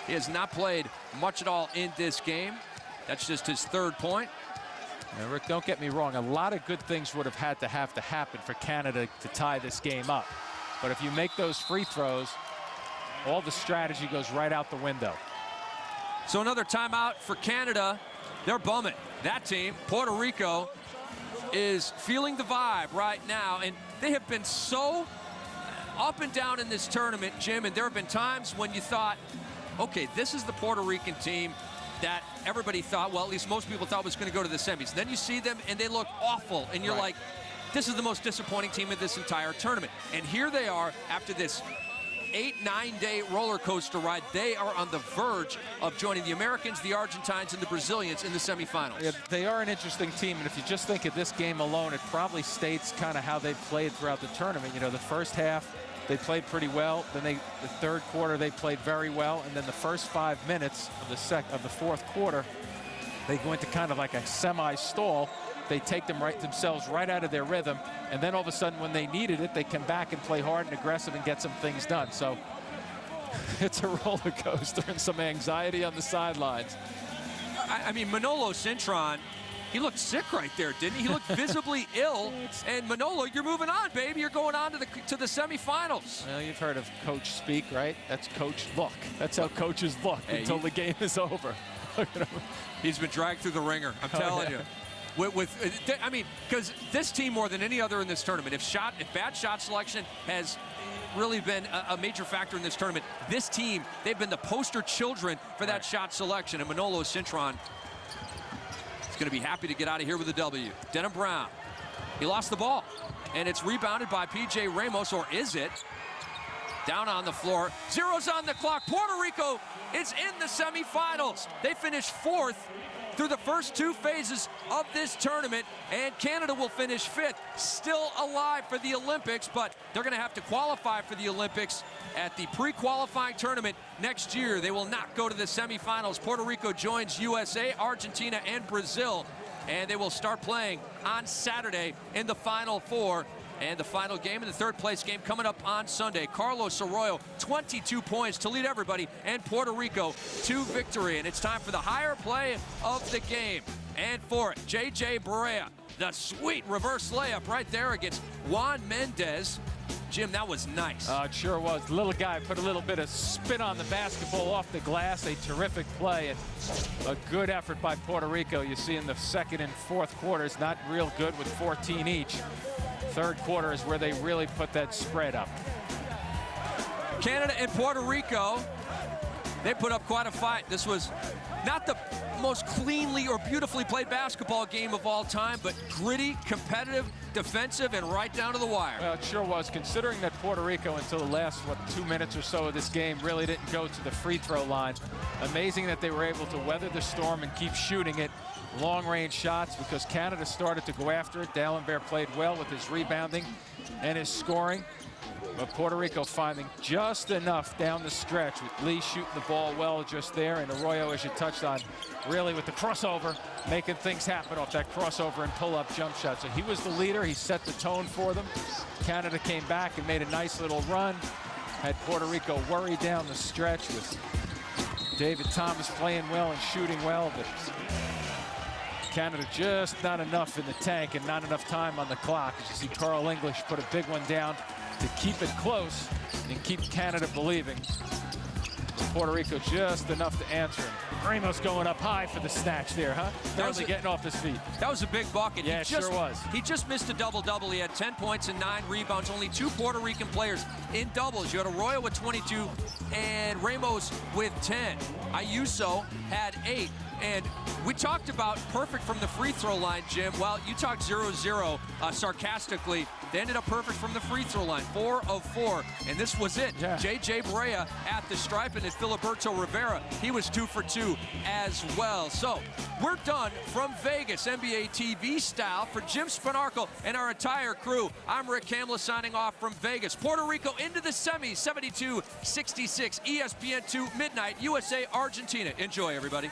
he has not played much at all in this game. That's just his 3rd point. Now, Rick, don't get me wrong. A lot of good things would have had to happen for Canada to tie this game up. But if you make those free throws, all the strategy goes right out the window. So another timeout for Canada. They're bumming. That team, Puerto Rico, is feeling the vibe right now. And they have been so up and down in this tournament, Jim. And there have been times when you thought, okay, this is the Puerto Rican team that everybody thought, well, at least most people thought was going to go to the semis. Then you see them and they look awful. And you're like, this is the most disappointing team of this entire tournament. And here they are after this 8-9-day roller coaster ride. They are on the verge of joining the Americans, the Argentines, and the Brazilians in the semifinals. Yeah, they are an interesting team, and if you just think of this game alone, it probably states kind of how they've played throughout the tournament. You know, the first half, they played pretty well. Then the 3rd quarter, they played very well. And then the first 5 minutes of the 4th quarter, they go into kind of like a semi-stall. They take themselves right out of their rhythm, and then all of a sudden when they needed it, they come back and play hard and aggressive and get some things done. So it's a roller coaster and some anxiety on the sidelines. I mean, Manolo Cintron, he looked sick right there, didn't he? He looked visibly ill. And Manolo, you're moving on, baby. You're going on to the semifinals. Well, you've heard of coach speak, right? That's coach look. That's how coaches look until the game is over. He's been dragged through the ringer, I'm telling you. I mean, because this team more than any other in this tournament, if bad shot selection has really been a major factor in this tournament, this team, they've been the poster children for that shot selection. And Manolo Cintron is going to be happy to get out of here with a W. Denham Brown, he lost the ball, and it's rebounded by P.J. Ramos, or is it? Down on the floor, zeros on the clock. Puerto Rico is in the semifinals. They finished 4th through the first 2 phases of this tournament, and Canada will finish 5th, still alive for the Olympics, but they're going to have to qualify for the Olympics at the pre-qualifying tournament next year. They will not go to the semifinals. Puerto Rico joins USA, Argentina, and Brazil, and they will start playing on Saturday in the Final Four. And the final game in the third-place game coming up on Sunday. Carlos Arroyo, 22 points to lead everybody, and Puerto Rico to victory. And it's time for the higher play of the game. And for it, J.J. Barea, the sweet reverse layup right there against Juan Mendez. Jim, that was nice. It sure was. The little guy put a little bit of spin on the basketball off the glass. A terrific play and a good effort by Puerto Rico. You see in the second and fourth quarters, not real good with 14 each. Third quarter is where they really put that spread up. Canada and Puerto Rico, they put up quite a fight. This was not the most cleanly or beautifully played basketball game of all time, but gritty, competitive, defensive, and right down to the wire. Well, it sure was, considering that Puerto Rico until the last, 2 minutes or so of this game really didn't go to the free throw line. Amazing that they were able to weather the storm and keep shooting it. Long-range shots, because Canada started to go after it. D'Alembert played well with his rebounding and his scoring. But Puerto Rico finding just enough down the stretch, with Lee shooting the ball well just there, and Arroyo, as you touched on, really with the crossover, making things happen off that crossover and pull-up jump shot. So he was the leader. He set the tone for them. Canada came back and made a nice little run. Had Puerto Rico worried down the stretch with David Thomas playing well and shooting well, but Canada just not enough in the tank and not enough time on the clock. As you see, Carl English put a big one down to keep it close and keep Canada believing. Puerto Rico just enough to answer him. Ramos going up high for the snatch there, huh? Barely getting off his feet. That was a big bucket. Yeah, it sure was. He just missed a double-double. He had 10 points and 9 rebounds. Only 2 Puerto Rican players in doubles. You had Arroyo with 22 and Ramos with 10. Ayuso had 8. And we talked about perfect from the free throw line, Jim. Well, you talked 0-0 sarcastically. They ended up perfect from the free throw line, 4 of 4. And this was it. Yeah. J.J. Barea at the stripe, and then Filiberto Rivera, he was 2 for 2 as well. So we're done from Vegas, NBA TV style. For Jim Spanarkel and our entire crew, I'm Rick Kamla signing off from Vegas. Puerto Rico into the semis, 72-66, ESPN2 midnight, USA, Argentina. Enjoy, everybody.